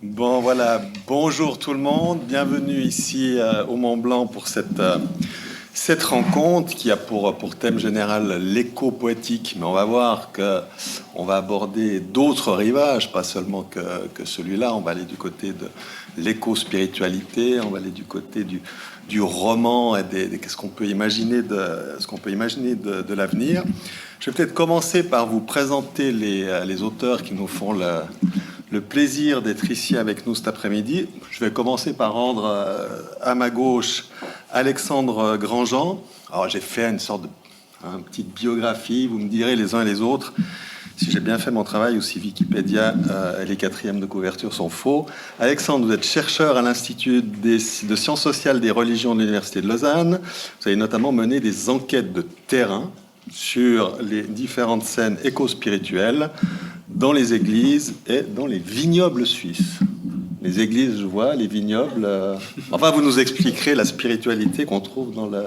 Bon, voilà, bonjour tout le monde, bienvenue ici au Mont Blanc pour cette rencontre qui a pour thème général l'écho poétique. Mais on va voir qu'on va aborder d'autres rivages, pas seulement que celui-là. On va aller du côté de l'éco-spiritualité, on va aller du côté du roman et ce qu'on peut imaginer de l'avenir. Je vais peut-être commencer par vous présenter les auteurs qui nous font le plaisir d'être ici avec nous cet après-midi. Je vais commencer par rendre à ma gauche Alexandre Grandjean. Alors j'ai fait une sorte de petite biographie, vous me direz les uns et les autres si j'ai bien fait mon travail ou si Wikipédia et les quatrièmes de couverture sont faux. Alexandre, vous êtes chercheur à l'Institut de sciences sociales des religions de l'Université de Lausanne. Vous avez notamment mené des enquêtes de terrain sur les différentes scènes éco-spirituelles dans les églises et dans les vignobles suisses. Les églises, je vois, les vignobles... Enfin, vous nous expliquerez la spiritualité qu'on trouve dans le...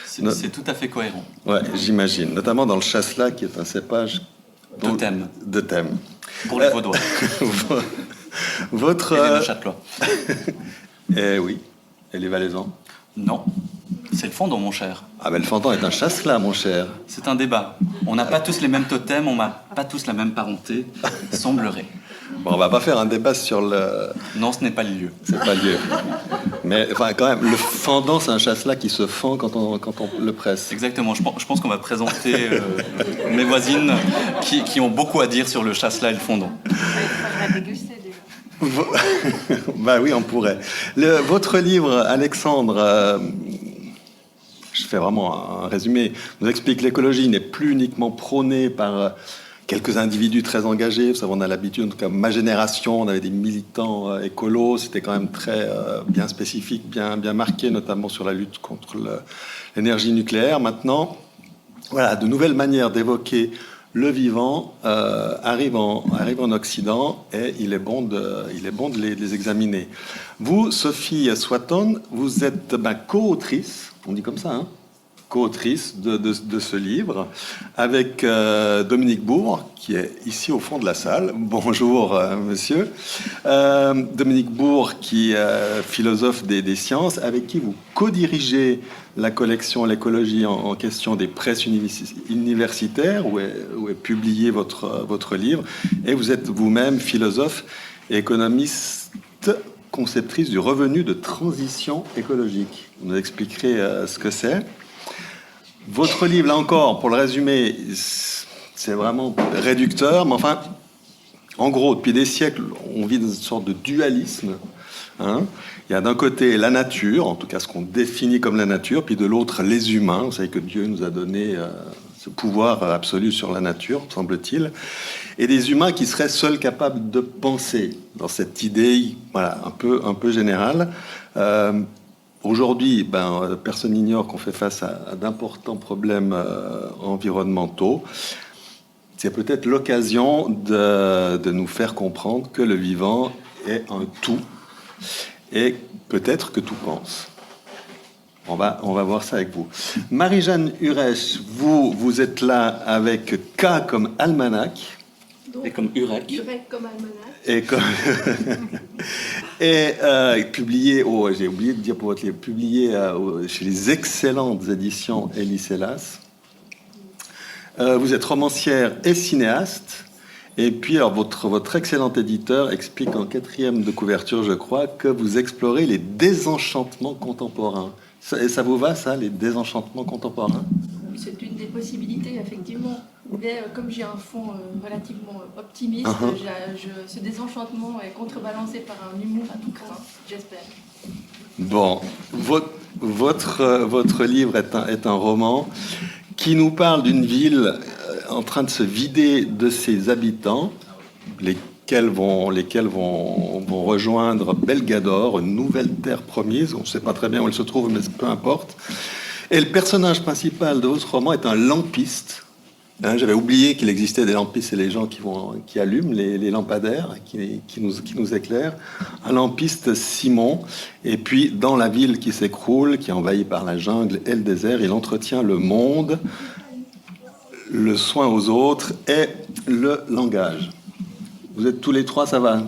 C'est tout à fait cohérent. Ouais, j'imagine. Notamment dans le chasselas, qui est un cépage... De thème. Pour les Vaudois. Votre... Et les Neuchâtelois. Eh oui. Et les Valaisans. Non. C'est le fondant, mon cher. Ah ben le fendant est un chasselas, mon cher. C'est un débat. On n'a pas tous les mêmes totems, on n'a pas tous la même parenté, semblerait. Bon, on va pas faire un débat sur le... Non, ce n'est pas le lieu. C'est pas le lieu. Mais enfin, quand même, le fendant, c'est un chasselas qui se fend quand on le presse. Exactement. Je pense qu'on va présenter mes voisines qui ont beaucoup à dire sur le chasselas et le fondant. Il faudrait déguster déjà. Bah oui, on pourrait. Votre livre, Alexandre... je fais vraiment un résumé, nous explique que l'écologie n'est plus uniquement prônée par quelques individus très engagés. Vous savez, on a l'habitude, en tout cas ma génération, on avait des militants écolos, c'était quand même très bien spécifique, bien marqué, notamment sur la lutte contre l'énergie nucléaire. Maintenant, voilà, de nouvelles manières d'évoquer le vivant arrivent en Occident et il est bon de les examiner. Vous, Sophie Swatton, vous êtes co-autrice, on dit comme ça, hein, co-autrice de ce livre, avec Dominique Bourg, qui est ici au fond de la salle. Bonjour, monsieur. Dominique Bourg, qui est philosophe des sciences, avec qui vous co-dirigez la collection L'écologie en question des presses universitaires, où est publié votre livre. Et vous êtes vous-même philosophe et économiste, conceptrice du revenu de transition écologique. Vous nous expliquerez ce que c'est. Votre livre, là encore, pour le résumer, c'est vraiment réducteur, mais enfin, en gros, depuis des siècles, on vit dans une sorte de dualisme. Hein. Il y a d'un côté la nature, en tout cas ce qu'on définit comme la nature, puis de l'autre les humains. Vous savez que Dieu nous a donné ce pouvoir absolu sur la nature, semble-t-il, et des humains qui seraient seuls capables de penser dans cette idée, voilà, un peu générale. Aujourd'hui, personne n'ignore qu'on fait face à d'importants problèmes environnementaux. C'est peut-être l'occasion de nous faire comprendre que le vivant est un tout et peut-être que tout pense. On va voir ça avec vous. Marie-Jeanne Hurech, vous êtes là avec K comme almanach. Donc, Et comme Urec. Urec comme almanach. Et publié, j'ai oublié de dire pour votre livre, publié chez les excellentes éditions Elie Selas. Vous êtes romancière et cinéaste. Et puis, alors, votre excellent éditeur explique en quatrième de couverture, je crois, que vous explorez les désenchantements contemporains. Ça vous va, ça, les désenchantements contemporains? C'est une des possibilités, effectivement. Mais comme j'ai un fond relativement optimiste, ce désenchantement est contrebalancé par un humour à tout craint, j'espère. Bon, votre livre est un roman qui nous parle d'une ville en train de se vider de ses habitants, lesquels vont rejoindre Belgador, une nouvelle terre promise. On ne sait pas très bien où elle se trouve, mais peu importe. Et le personnage principal de votre roman est un lampiste. Hein, j'avais oublié qu'il existait des lampistes et les gens qui allument les lampadaires, qui nous éclairent. Un lampiste, Simon. Et puis, dans la ville qui s'écroule, qui est envahie par la jungle et le désert, il entretient le monde, le soin aux autres et le langage. Vous êtes tous les trois, ça va,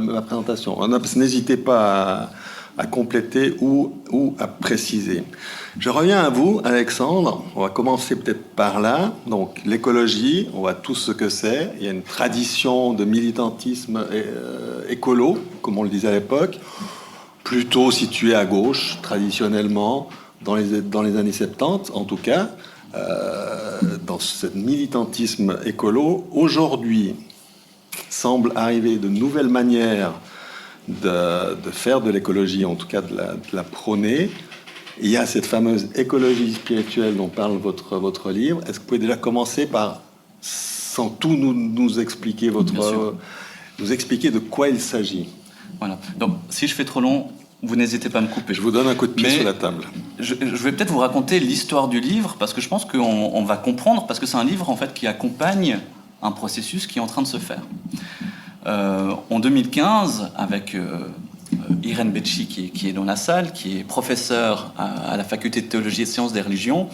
ma présentation. N'hésitez pas à compléter ou à préciser. Je reviens à vous, Alexandre. On va commencer peut-être par là. Donc, l'écologie, on voit tous ce que c'est. Il y a une tradition de militantisme écolo, comme on le disait à l'époque, plutôt située à gauche, traditionnellement, dans les années 70, en tout cas. Dans ce militantisme écolo, aujourd'hui, semble arriver de nouvelles manières de faire de l'écologie, en tout cas de la prôner. Il y a cette fameuse écologie spirituelle dont parle votre livre. Est-ce que vous pouvez déjà commencer par, sans tout nous expliquer nous expliquer de quoi il s'agit? Voilà. Donc, si je fais trop long, vous n'hésitez pas à me couper. Je vous donne un coup de pied sur la table. Je vais peut-être vous raconter l'histoire du livre, parce que je pense qu'on va comprendre, parce que c'est un livre en fait qui accompagne un processus qui est en train de se faire. En 2015, avec Irène Becci qui est dans la salle, qui est professeure à la faculté de théologie et de sciences des religions,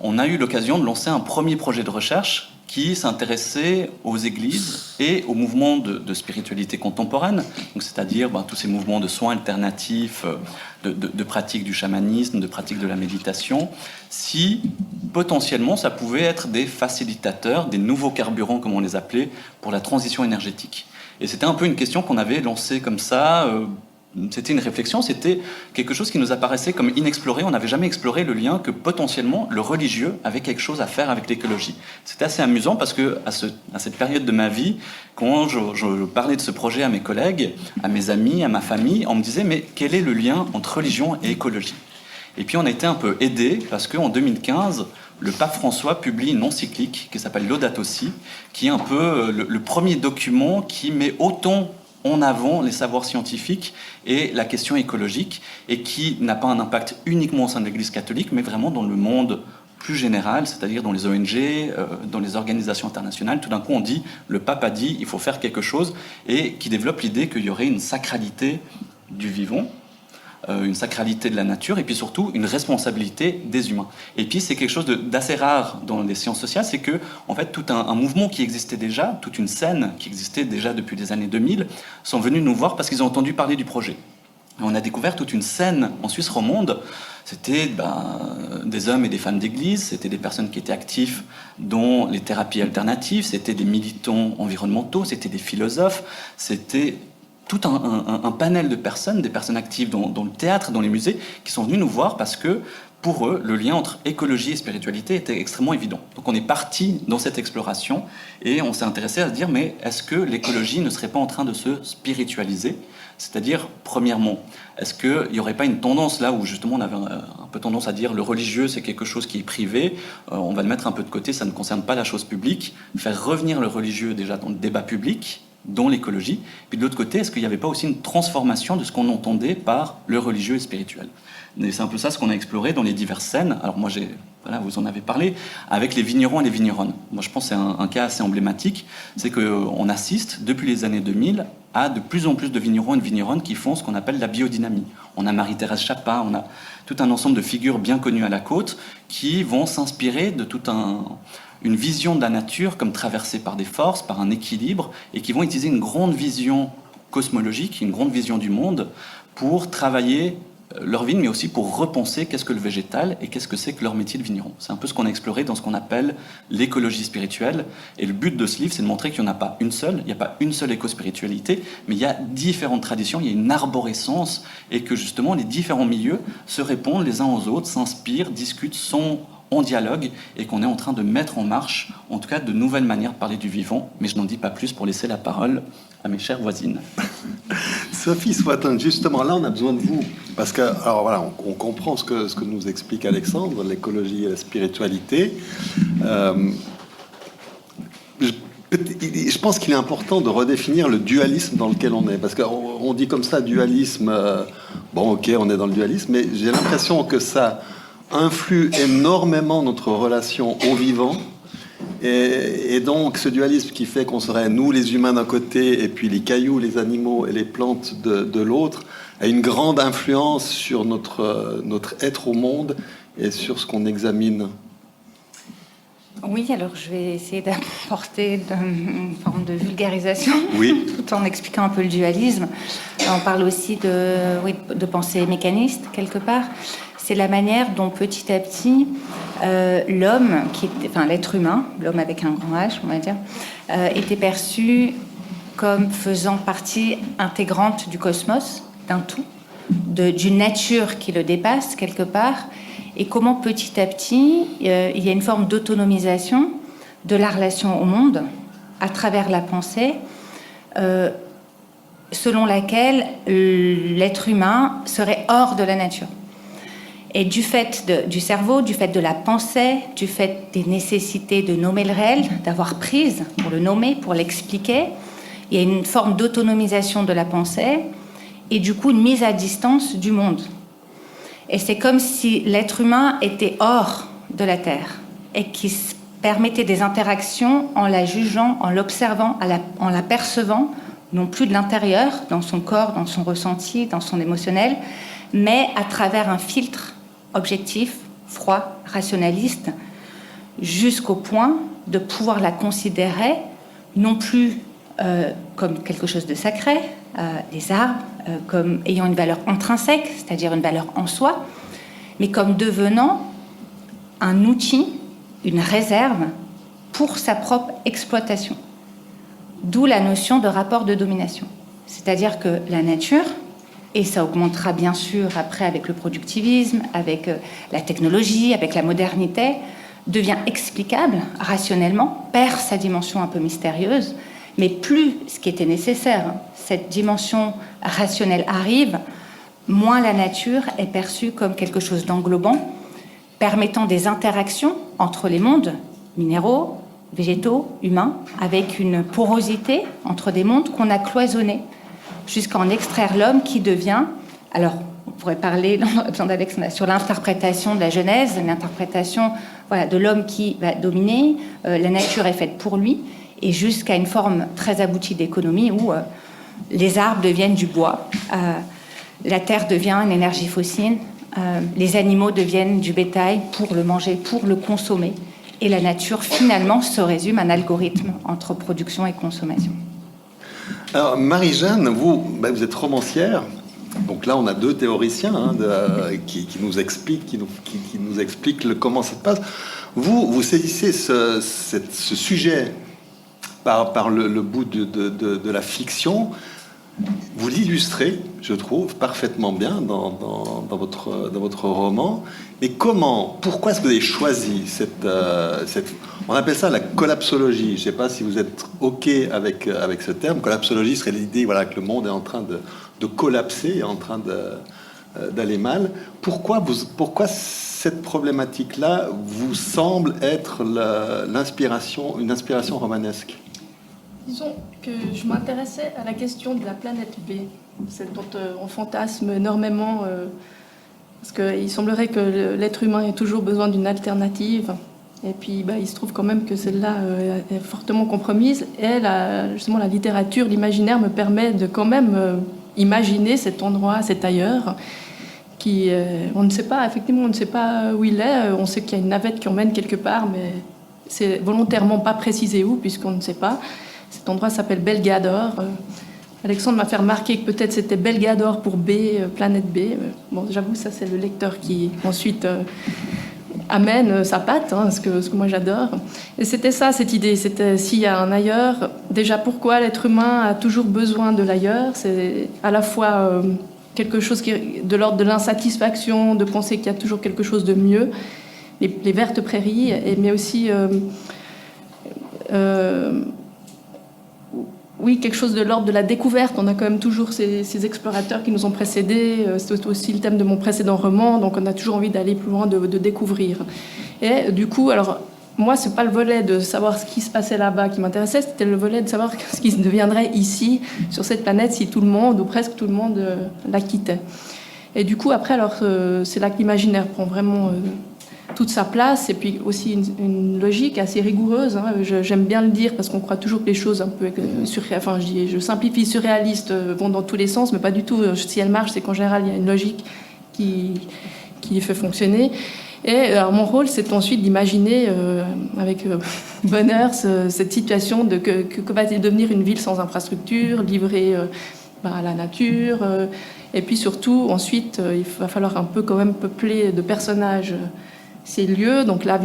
on a eu l'occasion de lancer un premier projet de recherche qui s'intéressait aux églises et aux mouvements de spiritualité contemporaine, donc c'est-à-dire tous ces mouvements de soins alternatifs, de pratiques du chamanisme, de pratiques de la méditation, si potentiellement ça pouvait être des facilitateurs, des nouveaux carburants comme on les appelait, pour la transition énergétique. Et c'était un peu une question qu'on avait lancée comme ça. C'était une réflexion, c'était quelque chose qui nous apparaissait comme inexploré. On n'avait jamais exploré le lien que potentiellement le religieux avait quelque chose à faire avec l'écologie. C'était assez amusant parce que à cette période de ma vie, quand je parlais de ce projet à mes collègues, à mes amis, à ma famille, on me disait mais quel est le lien entre religion et écologie? Et puis on a été un peu aidés parce qu'en 2015, le pape François publie une encyclique qui s'appelle Laudato Si, qui est un peu le premier document qui met autant en avant les savoirs scientifiques et la question écologique, et qui n'a pas un impact uniquement au sein de l'Église catholique, mais vraiment dans le monde plus général, c'est-à-dire dans les ONG, dans les organisations internationales. Tout d'un coup, on dit, le pape a dit, il faut faire quelque chose, et qui développe l'idée qu'il y aurait une sacralité du vivant, une sacralité de la nature, et puis surtout une responsabilité des humains. Et puis c'est quelque chose d'assez rare dans les sciences sociales, c'est que en fait tout un mouvement qui existait déjà, toute une scène qui existait déjà depuis les années 2000, sont venus nous voir parce qu'ils ont entendu parler du projet. Et on a découvert toute une scène en Suisse romande. C'était des hommes et des femmes d'église, c'était des personnes qui étaient actifs dans les thérapies alternatives, c'était des militants environnementaux, c'était des philosophes, c'était tout un panel de personnes, des personnes actives dans le théâtre, dans les musées, qui sont venus nous voir parce que, pour eux, le lien entre écologie et spiritualité était extrêmement évident. Donc on est parti dans cette exploration et on s'est intéressé à se dire, mais est-ce que l'écologie ne serait pas en train de se spiritualiser? C'est-à-dire, premièrement, est-ce qu'il n'y aurait pas une tendance là où justement on avait un peu tendance à dire le religieux c'est quelque chose qui est privé, on va le mettre un peu de côté, ça ne concerne pas la chose publique, faire revenir le religieux déjà dans le débat public, dans l'écologie. Puis de l'autre côté, est-ce qu'il n'y avait pas aussi une transformation de ce qu'on entendait par le religieux et spirituel? Et c'est un peu ça ce qu'on a exploré dans les diverses scènes. Alors moi, vous en avez parlé, avec les vignerons et les vigneronnes. Moi, je pense que c'est un cas assez emblématique. C'est qu'on assiste, depuis les années 2000, à de plus en plus de vignerons et de vigneronnes qui font ce qu'on appelle la biodynamie. On a Marie-Thérèse Chapin, on a tout un ensemble de figures bien connues à la côte qui vont s'inspirer de une vision de la nature comme traversée par des forces, par un équilibre, et qui vont utiliser une grande vision cosmologique, une grande vision du monde, pour travailler leur vie, mais aussi pour repenser qu'est-ce que le végétal et qu'est-ce que c'est que leur métier de vigneron. C'est un peu ce qu'on a exploré dans ce qu'on appelle l'écologie spirituelle. Et le but de ce livre, c'est de montrer qu'il n'y en a pas une seule, il n'y a pas une seule éco-spiritualité, mais il y a différentes traditions, il y a une arborescence, et que justement les différents milieux se répondent les uns aux autres, s'inspirent, discutent, sont en dialogue, et qu'on est en train de mettre en marche, en tout cas, de nouvelles manières de parler du vivant. Mais je n'en dis pas plus pour laisser la parole à mes chères voisines. Sophie Swatten, justement, là, on a besoin de vous. Parce que, alors voilà, on comprend ce que nous explique Alexandre, l'écologie et la spiritualité. Je pense qu'il est important de redéfinir le dualisme dans lequel on est. Parce qu'on dit comme ça, dualisme, bon, ok, on est dans le dualisme, mais j'ai l'impression que ça influe énormément notre relation au vivant. Et donc, ce dualisme qui fait qu'on serait nous, les humains d'un côté, et puis les cailloux, les animaux et les plantes de l'autre, a une grande influence sur notre être au monde et sur ce qu'on examine. Oui, alors je vais essayer d'apporter une forme de vulgarisation, Oui. tout en expliquant un peu le dualisme. On parle aussi de pensée mécaniste, quelque part. C'est la manière dont petit à petit, l'homme, l'être humain, l'homme avec un grand H, on va dire, était perçu comme faisant partie intégrante du cosmos, d'un tout, d'une nature qui le dépasse, quelque part, et comment petit à petit, il y a une forme d'autonomisation de la relation au monde à travers la pensée, selon laquelle l'être humain serait hors de la nature. Et du fait du cerveau, du fait de la pensée, du fait des nécessités de nommer le réel, d'avoir prise pour le nommer, pour l'expliquer, il y a une forme d'autonomisation de la pensée et du coup une mise à distance du monde. Et c'est comme si l'être humain était hors de la Terre et qui permettait des interactions en la jugeant, en l'observant, en la percevant, non plus de l'intérieur, dans son corps, dans son ressenti, dans son émotionnel, mais à travers un filtre objectif, froid, rationaliste, jusqu'au point de pouvoir la considérer non plus comme quelque chose de sacré, les arbres, comme ayant une valeur intrinsèque, c'est-à-dire une valeur en soi, mais comme devenant un outil, une réserve pour sa propre exploitation. D'où la notion de rapport de domination. C'est-à-dire que la nature, et ça augmentera bien sûr après avec le productivisme, avec la technologie, avec la modernité, devient explicable rationnellement, perd sa dimension un peu mystérieuse, mais plus ce qui était nécessaire, cette dimension rationnelle arrive, moins la nature est perçue comme quelque chose d'englobant, permettant des interactions entre les mondes minéraux, végétaux, humains, avec une porosité entre des mondes qu'on a cloisonnés, jusqu'à en extraire l'homme qui devient... Alors, on pourrait parler, sur l'interprétation de la Genèse, l'interprétation de l'homme qui va dominer, la nature est faite pour lui, et jusqu'à une forme très aboutie d'économie où les arbres deviennent du bois, la terre devient une énergie fossile, les animaux deviennent du bétail pour le manger, pour le consommer, et la nature finalement se résume à un algorithme entre production et consommation. Alors Marie-Jeanne, vous êtes romancière, donc là on a deux théoriciens qui nous expliquent, comment ça se passe. Vous saisissez ce sujet par le bout de la fiction. Vous l'illustrez, je trouve, parfaitement bien dans votre roman. Mais pourquoi est-ce que vous avez choisi cette on appelle ça la collapsologie. Je ne sais pas si vous êtes OK avec ce terme. Collapsologie serait l'idée que le monde est en train de collapser, est en train d'aller mal. Pourquoi cette problématique-là vous semble être une inspiration romanesque? Disons que je m'intéressais à la question de la planète B, celle dont on fantasme énormément, parce qu'il semblerait que l'être humain ait toujours besoin d'une alternative, et puis il se trouve quand même que celle-là est fortement compromise, et justement la littérature, l'imaginaire me permet de quand même imaginer cet endroit, cet ailleurs, qui, on ne sait pas, effectivement, on ne sait pas où il est, on sait qu'il y a une navette qui emmène quelque part, mais c'est volontairement pas précisé où, puisqu'on ne sait pas. Cet endroit s'appelle Belgador. Alexandre m'a fait remarquer que peut-être c'était Belgador pour B, planète B. Bon, j'avoue, ça c'est le lecteur qui ensuite amène sa patte, ce que moi j'adore. Et c'était ça, cette idée. C'était s'il y a un ailleurs, déjà pourquoi l'être humain a toujours besoin de l'ailleurs. C'est à la fois quelque chose qui est de l'ordre de l'insatisfaction, de penser qu'il y a toujours quelque chose de mieux, les vertes prairies, mais aussi... oui, quelque chose de l'ordre de la découverte. On a quand même toujours ces explorateurs qui nous ont précédés. C'est aussi le thème de mon précédent roman, donc on a toujours envie d'aller plus loin, de découvrir. Et du coup, alors, moi, c'est pas le volet de savoir ce qui se passait là-bas qui m'intéressait, c'était le volet de savoir ce qui deviendrait ici, sur cette planète, si tout le monde, ou presque tout le monde, la quittait. Et du coup, après, alors, c'est là que l'imaginaire prend vraiment... toute sa place, et puis aussi une logique assez rigoureuse. J'aime bien le dire parce qu'on croit toujours que les choses un peu je simplifie, surréalistes, vont dans tous les sens, mais pas du tout. Si elles marchent, c'est qu'en général il y a une logique qui les fait fonctionner. Et alors, mon rôle, c'est ensuite d'imaginer avec bonheur cette situation de que va-t-il devenir une ville sans infrastructure, livrée à la nature. Et puis surtout, ensuite, il va falloir un peu quand même peupler de personnages ces lieux. Donc là,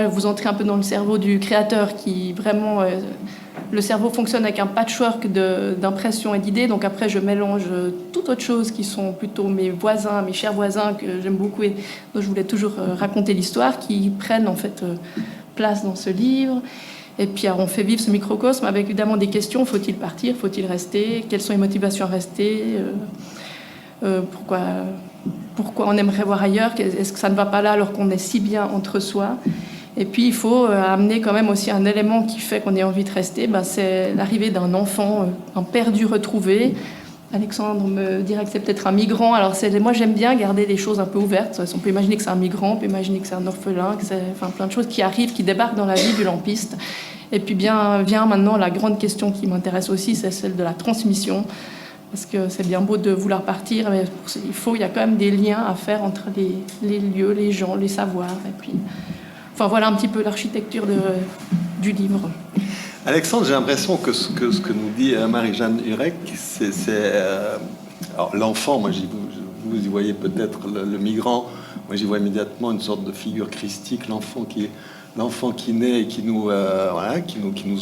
vous entrez un peu dans le cerveau du créateur qui vraiment... le cerveau fonctionne avec un patchwork d'impressions et d'idées. Donc après, je mélange toute autre chose qui sont plutôt mes voisins, mes chers voisins que j'aime beaucoup et dont je voulais toujours raconter l'histoire, qui prennent en fait place dans ce livre. Et puis alors, on fait vivre ce microcosme avec évidemment des questions. Faut-il partir? Faut-il rester? Quelles sont les motivations à rester? Pourquoi on aimerait voir ailleurs? Est-ce que ça ne va pas là alors qu'on est si bien entre soi? Et puis il faut amener quand même aussi un élément qui fait qu'on ait envie de rester, c'est l'arrivée d'un enfant, un perdu retrouvé. Alexandre me dirait que c'est peut-être un migrant. Alors moi j'aime bien garder les choses un peu ouvertes. On peut imaginer que c'est un migrant, on peut imaginer que c'est un orphelin, que c'est plein de choses qui arrivent, qui débarquent dans la vie du lampiste. Et puis vient maintenant la grande question qui m'intéresse aussi, c'est celle de la transmission. Parce que c'est bien beau de vouloir partir, mais il y a quand même des liens à faire entre les lieux, les gens, les savoirs. Et puis, voilà un petit peu l'architecture du livre. Alexandre, j'ai l'impression que ce que nous dit Marie-Jeanne Hurek, alors l'enfant, moi vous y voyez peut-être le migrant, moi j'y vois immédiatement une sorte de figure christique, l'enfant qui naît et qui nous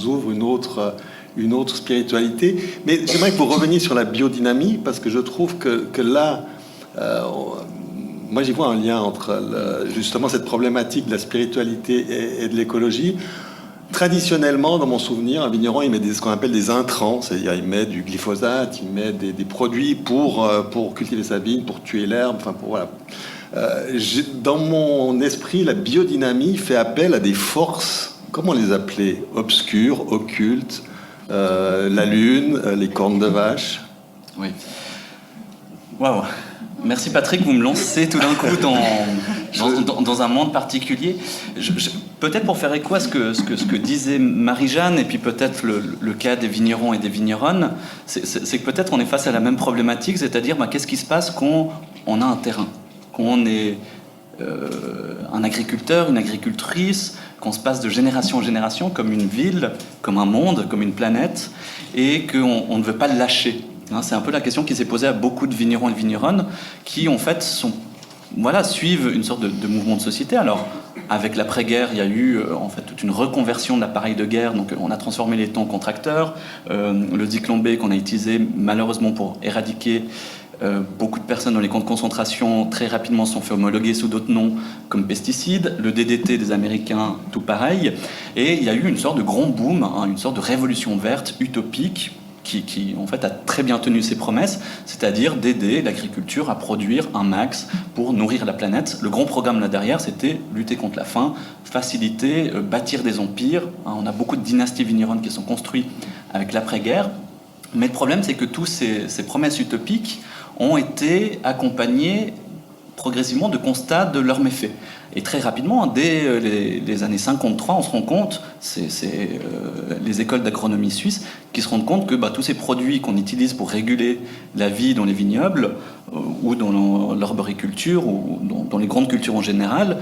ouvre une autre spiritualité. Mais j'aimerais que vous reveniez sur la biodynamie, parce que je trouve que là, moi j'y vois un lien entre justement cette problématique de la spiritualité et de l'écologie. Traditionnellement, dans mon souvenir, un vigneron, il met ce qu'on appelle des intrants, c'est-à-dire il met du glyphosate, il met des produits pour cultiver sa vigne, pour tuer l'herbe, voilà. Dans mon esprit, la biodynamie fait appel à des forces, comment les appeler, obscures, occultes, la lune, les cornes de vache. Oui. Waouh. Merci Patrick, vous me lancez tout d'un coup dans un monde particulier. Peut-être pour faire écho à ce que disait Marie-Jeanne, et puis peut-être le cas des vignerons et des vigneronnes, c'est que peut-être on est face à la même problématique, c'est-à-dire qu'est-ce qui se passe quand on a un terrain, quand on est un agriculteur, une agricultrice, qu'on se passe de génération en génération comme une ville, comme un monde, comme une planète, et qu'on ne veut pas le lâcher. C'est un peu la question qui s'est posée à beaucoup de vignerons et de vigneronnes qui, en fait, suivent une sorte de mouvement de société. Alors, avec l'après-guerre, il y a eu en fait toute une reconversion de l'appareil de guerre. Donc, on a transformé les temps en tracteurs. Le Zyklon B qu'on a utilisé malheureusement pour éradiquer beaucoup de personnes dans les camps de concentration très rapidement sont fait homologuer sous d'autres noms comme pesticides. Le DDT des Américains, tout pareil. Et il y a eu une sorte de grand boom, une sorte de révolution verte utopique qui en fait a très bien tenu ses promesses, c'est-à-dire d'aider l'agriculture à produire un max pour nourrir la planète. Le grand programme là derrière, c'était lutter contre la faim, faciliter, bâtir des empires. On a beaucoup de dynasties vigneronnes qui sont construites avec l'après-guerre. Mais le problème, c'est que tous ces promesses utopiques ont été accompagnées progressivement de constats de leurs méfaits. Et très rapidement, dès les années 53, on se rend compte, c'est les écoles d'agronomie suisses qui se rendent compte que tous ces produits qu'on utilise pour réguler la vie dans les vignobles ou dans l'arboriculture ou dans les grandes cultures en général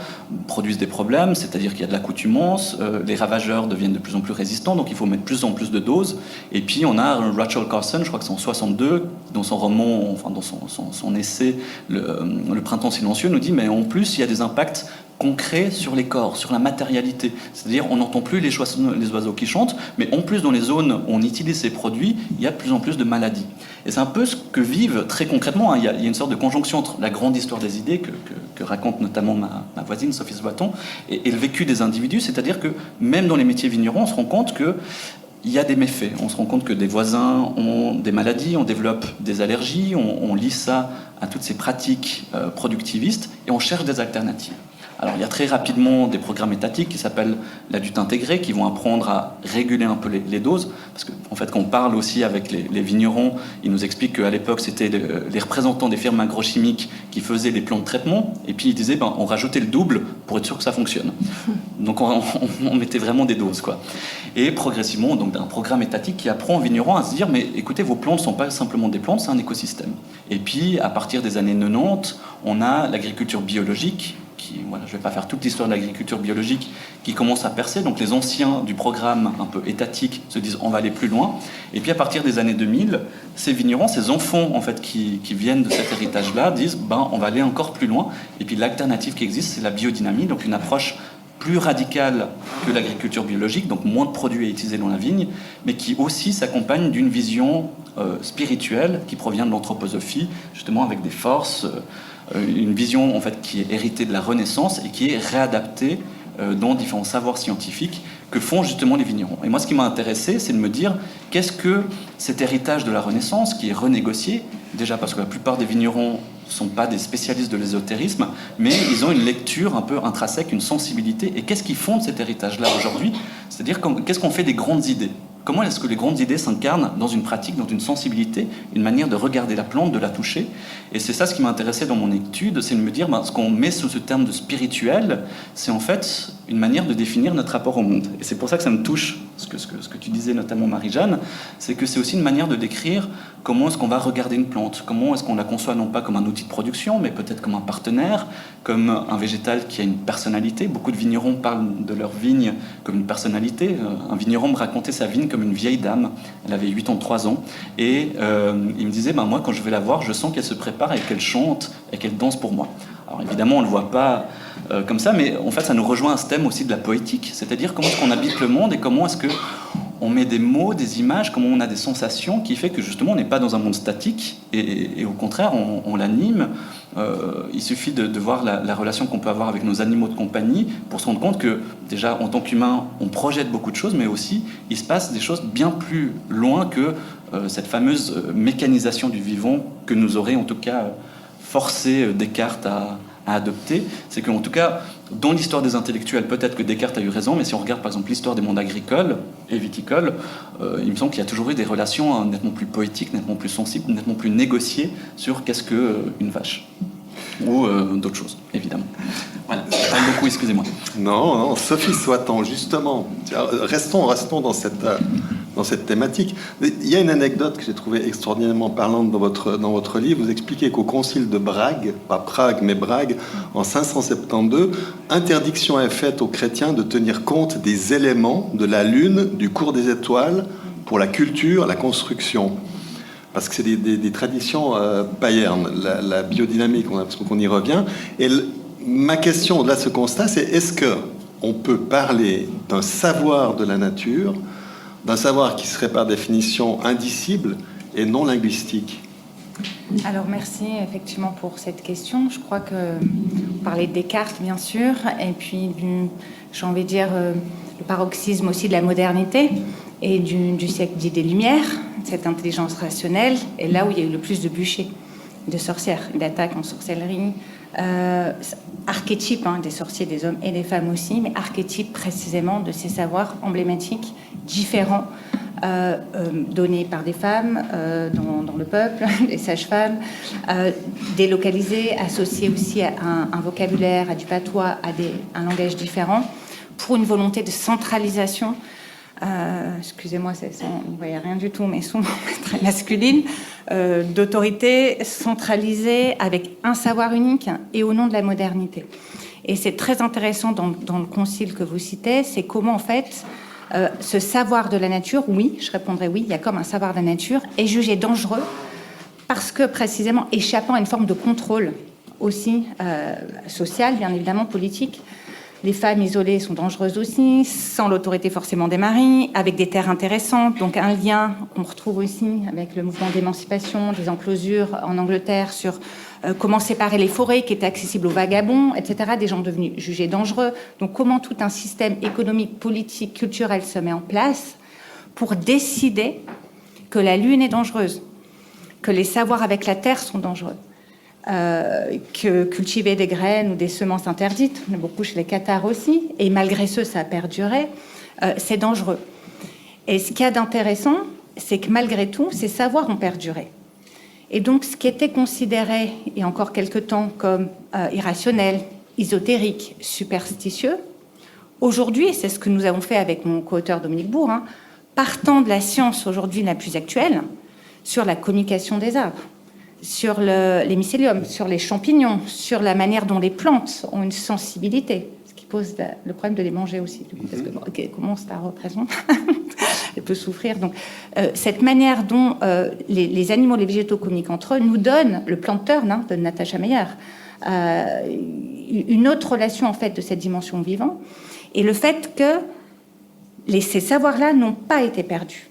produisent des problèmes, c'est-à-dire qu'il y a de l'accoutumance, les ravageurs deviennent de plus en plus résistants, donc il faut mettre de plus en plus de doses. Et puis on a Rachel Carson, je crois que c'est en 62, dans son roman, enfin dans son essai Le Printemps silencieux, nous dit mais en plus il y a des impacts concret sur les corps, sur la matérialité. C'est-à-dire, on n'entend plus les oiseaux qui chantent, mais en plus, dans les zones où on utilise ces produits, il y a de plus en plus de maladies. Et c'est un peu ce que vivent très concrètement. Il y a une sorte de conjonction entre la grande histoire des idées, que raconte notamment ma voisine Sophie Swaton, et le vécu des individus. C'est-à-dire que même dans les métiers vignerons, on se rend compte qu'il y a des méfaits. On se rend compte que des voisins ont des maladies, on développe des allergies, on lie ça à toutes ces pratiques productivistes, et on cherche des alternatives. Alors, il y a très rapidement des programmes étatiques qui s'appellent la lutte intégrée, qui vont apprendre à réguler un peu les doses. Parce qu'en fait, quand on parle aussi avec les vignerons, ils nous expliquent qu'à l'époque, c'était les représentants des firmes agrochimiques qui faisaient les plans de traitement. Et puis, ils disaient, on rajoutait le double pour être sûr que ça fonctionne. Donc, on mettait vraiment des doses, quoi. Et progressivement, donc, un programme étatique qui apprend aux vignerons à se dire, mais écoutez, vos plantes ne sont pas simplement des plantes, c'est un écosystème. Et puis, à partir des années 90, on a l'agriculture biologique voilà, je ne vais pas faire toute l'histoire de l'agriculture biologique, qui commence à percer. Donc les anciens du programme un peu étatique se disent on va aller plus loin. Et puis à partir des années 2000, ces vignerons, ces enfants en fait qui viennent de cet héritage-là, disent on va aller encore plus loin. Et puis l'alternative qui existe, c'est la biodynamie, donc une approche plus radicale que l'agriculture biologique, donc moins de produits à utiliser dans la vigne, mais qui aussi s'accompagne d'une vision spirituelle qui provient de l'anthroposophie, justement avec des forces, une vision en fait qui est héritée de la Renaissance et qui est réadaptée dans différents savoirs scientifiques que font justement les vignerons. Et moi, ce qui m'a intéressé, c'est de me dire qu'est-ce que cet héritage de la Renaissance qui est renégocié, déjà parce que la plupart des vignerons ne sont pas des spécialistes de l'ésotérisme, mais ils ont une lecture un peu intrinsèque, une sensibilité. Et qu'est-ce qui fonde cet héritage-là aujourd'hui ? C'est-à-dire qu'est-ce qu'on fait des grandes idées ? Comment est-ce que les grandes idées s'incarnent dans une pratique, dans une sensibilité, une manière de regarder la plante, de la toucher ? Et c'est ça ce qui m'a intéressé dans mon étude, c'est de me dire, ce qu'on met sous ce terme de spirituel, c'est en fait une manière de définir notre rapport au monde. Et c'est pour ça que ça me touche, ce que tu disais notamment Marie-Jeanne, c'est que c'est aussi une manière de décrire comment est-ce qu'on va regarder une plante, comment est-ce qu'on la conçoit non pas comme un outil de production, mais peut-être comme un partenaire, comme un végétal qui a une personnalité. Beaucoup de vignerons parlent de leur vigne comme une personnalité. Un vigneron me racontait sa vigne comme une vieille dame. Elle avait 83 ans. Et il me disait, moi, quand je vais la voir, je sens qu'elle se prépare et qu'elle chante et qu'elle danse pour moi. Alors évidemment, on ne le voit pas comme ça, mais en fait, ça nous rejoint à ce thème aussi de la poétique. C'est-à-dire comment est-ce qu'on habite le monde et comment est-ce qu'on met des mots, des images, comment on a des sensations qui fait que justement, on n'est pas dans un monde statique et au contraire, on l'anime. Il suffit de voir la relation qu'on peut avoir avec nos animaux de compagnie pour se rendre compte que déjà en tant qu'humain on projette beaucoup de choses, mais aussi il se passe des choses bien plus loin que cette fameuse mécanisation du vivant que nous aurait en tout cas forcé Descartes à adopter. C'est qu'en tout cas dans l'histoire des intellectuels, peut-être que Descartes a eu raison, mais si on regarde par exemple l'histoire des mondes agricoles et viticoles, il me semble qu'il y a toujours eu des relations nettement plus poétiques, nettement plus sensibles, nettement plus négociées sur qu'est-ce qu'une vache. Ou d'autres choses, évidemment. Voilà, je parle beaucoup, excusez-moi. Non, Sophie Soitan, justement, restons dans cette thématique. Il y a une anecdote que j'ai trouvée extraordinairement parlante dans votre livre. Vous expliquez qu'au concile de Brague, pas Prague, mais Brague, en 572, interdiction est faite aux chrétiens de tenir compte des éléments de la lune, du cours des étoiles, pour la culture, la construction. Parce que c'est des traditions païennes, la biodynamique, parce qu'on y revient. Et ma question, au-delà de ce constat, c'est est-ce qu'on peut parler d'un savoir de la nature, d'un savoir qui serait par définition indicible et non linguistique ? Alors merci effectivement pour cette question. Je crois que vous parlez de Descartes bien sûr, et puis j'ai envie de dire le paroxysme aussi de la modernité et du siècle dit des Lumières, cette intelligence rationnelle, et là où il y a eu le plus de bûchers, de sorcières, d'attaques en sorcellerie, archétype des sorciers, des hommes et des femmes aussi, mais archétype précisément de ces savoirs emblématiques, différents, donnés par des femmes dans le peuple, des sages-femmes, délocalisés, associés aussi à un vocabulaire, à du patois, à un langage différent, pour une volonté de centralisation. Excusez-moi, on ne voyait rien du tout, mais souvent très masculine, d'autorité centralisée avec un savoir unique et au nom de la modernité. Et c'est très intéressant dans le concile que vous citez, c'est comment en fait ce savoir de la nature, oui, je répondrai oui, il y a comme un savoir de la nature, est jugé dangereux parce que précisément échappant à une forme de contrôle aussi social, bien évidemment politique. Les femmes isolées sont dangereuses aussi, sans l'autorité forcément des maris, avec des terres intéressantes. Donc un lien qu'on retrouve aussi avec le mouvement d'émancipation, des enclosures en Angleterre sur comment séparer les forêts qui étaient accessibles aux vagabonds, etc. Des gens devenus jugés dangereux. Donc comment tout un système économique, politique, culturel se met en place pour décider que la Lune est dangereuse, que les savoirs avec la terre sont dangereux. Que cultiver des graines ou des semences interdites, on est beaucoup chez les cathares aussi, et malgré ce, ça a perduré, c'est dangereux. Et ce qu'il y a d'intéressant, c'est que malgré tout, ces savoirs ont perduré. Et donc, ce qui était considéré, il y a encore quelque temps, comme irrationnel, ésotérique, superstitieux, aujourd'hui, et c'est ce que nous avons fait avec mon co-auteur Dominique Bourg, partant de la science aujourd'hui la plus actuelle, sur la communication des arbres, sur les mycéliums, sur les champignons, sur la manière dont les plantes ont une sensibilité, ce qui pose le problème de les manger aussi, du coup, parce que comment ça représente elle peut souffrir. Donc, cette manière dont les animaux, les végétaux communiquent entre eux nous donne, le plant turn de Natasha Meyer, une autre relation en fait de cette dimension vivant, et le fait que ces savoirs-là n'ont pas été perdus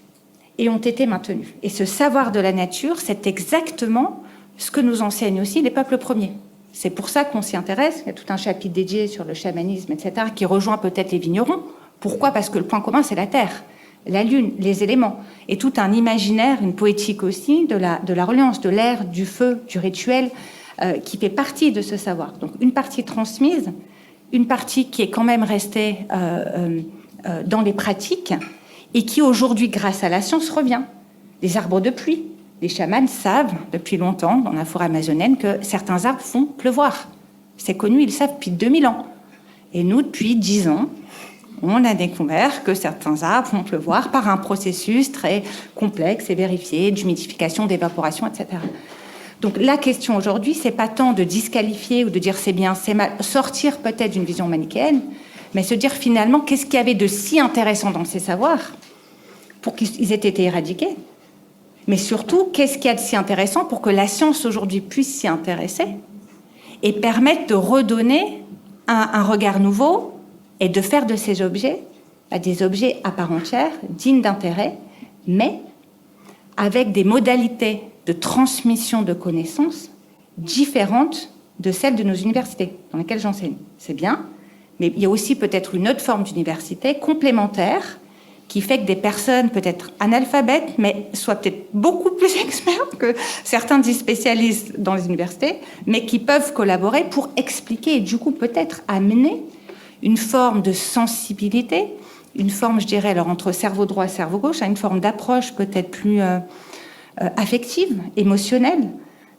et ont été maintenus. Et ce savoir de la nature, c'est exactement ce que nous enseignent aussi les peuples premiers. C'est pour ça qu'on s'y intéresse. Il y a tout un chapitre dédié sur le chamanisme, etc., qui rejoint peut-être les vignerons. Pourquoi ? Parce que le point commun, c'est la terre, la lune, les éléments, et tout un imaginaire, une poétique aussi de la reliance, de l'air, du feu, du rituel, qui fait partie de ce savoir. Donc une partie transmise, une partie qui est quand même restée dans les pratiques, et qui aujourd'hui, grâce à la science, revient. Les arbres de pluie. Les chamans savent depuis longtemps, dans la forêt amazonienne, que certains arbres font pleuvoir. C'est connu, ils le savent depuis 2000 ans. Et nous, depuis 10 ans, on a découvert que certains arbres font pleuvoir par un processus très complexe et vérifié, d'humidification, d'évaporation, etc. Donc la question aujourd'hui, c'est pas tant de disqualifier ou de dire c'est bien, c'est mal, sortir peut-être d'une vision manichéenne, mais se dire finalement qu'est-ce qu'il y avait de si intéressant dans ces savoirs pour qu'ils aient été éradiqués, mais surtout qu'est-ce qu'il y a de si intéressant pour que la science aujourd'hui puisse s'y intéresser et permettre de redonner un regard nouveau et de faire de ces objets des objets à part entière, dignes d'intérêt, mais avec des modalités de transmission de connaissances différentes de celles de nos universités dans lesquelles j'enseigne. C'est bien, mais il y a aussi peut-être une autre forme d'université complémentaire qui fait que des personnes peut-être analphabètes, mais soient peut-être beaucoup plus experts que certains dits spécialistes dans les universités, mais qui peuvent collaborer pour expliquer et du coup peut-être amener une forme de sensibilité, une forme, je dirais, alors entre cerveau droit et cerveau gauche, à une forme d'approche peut-être plus affective, émotionnelle,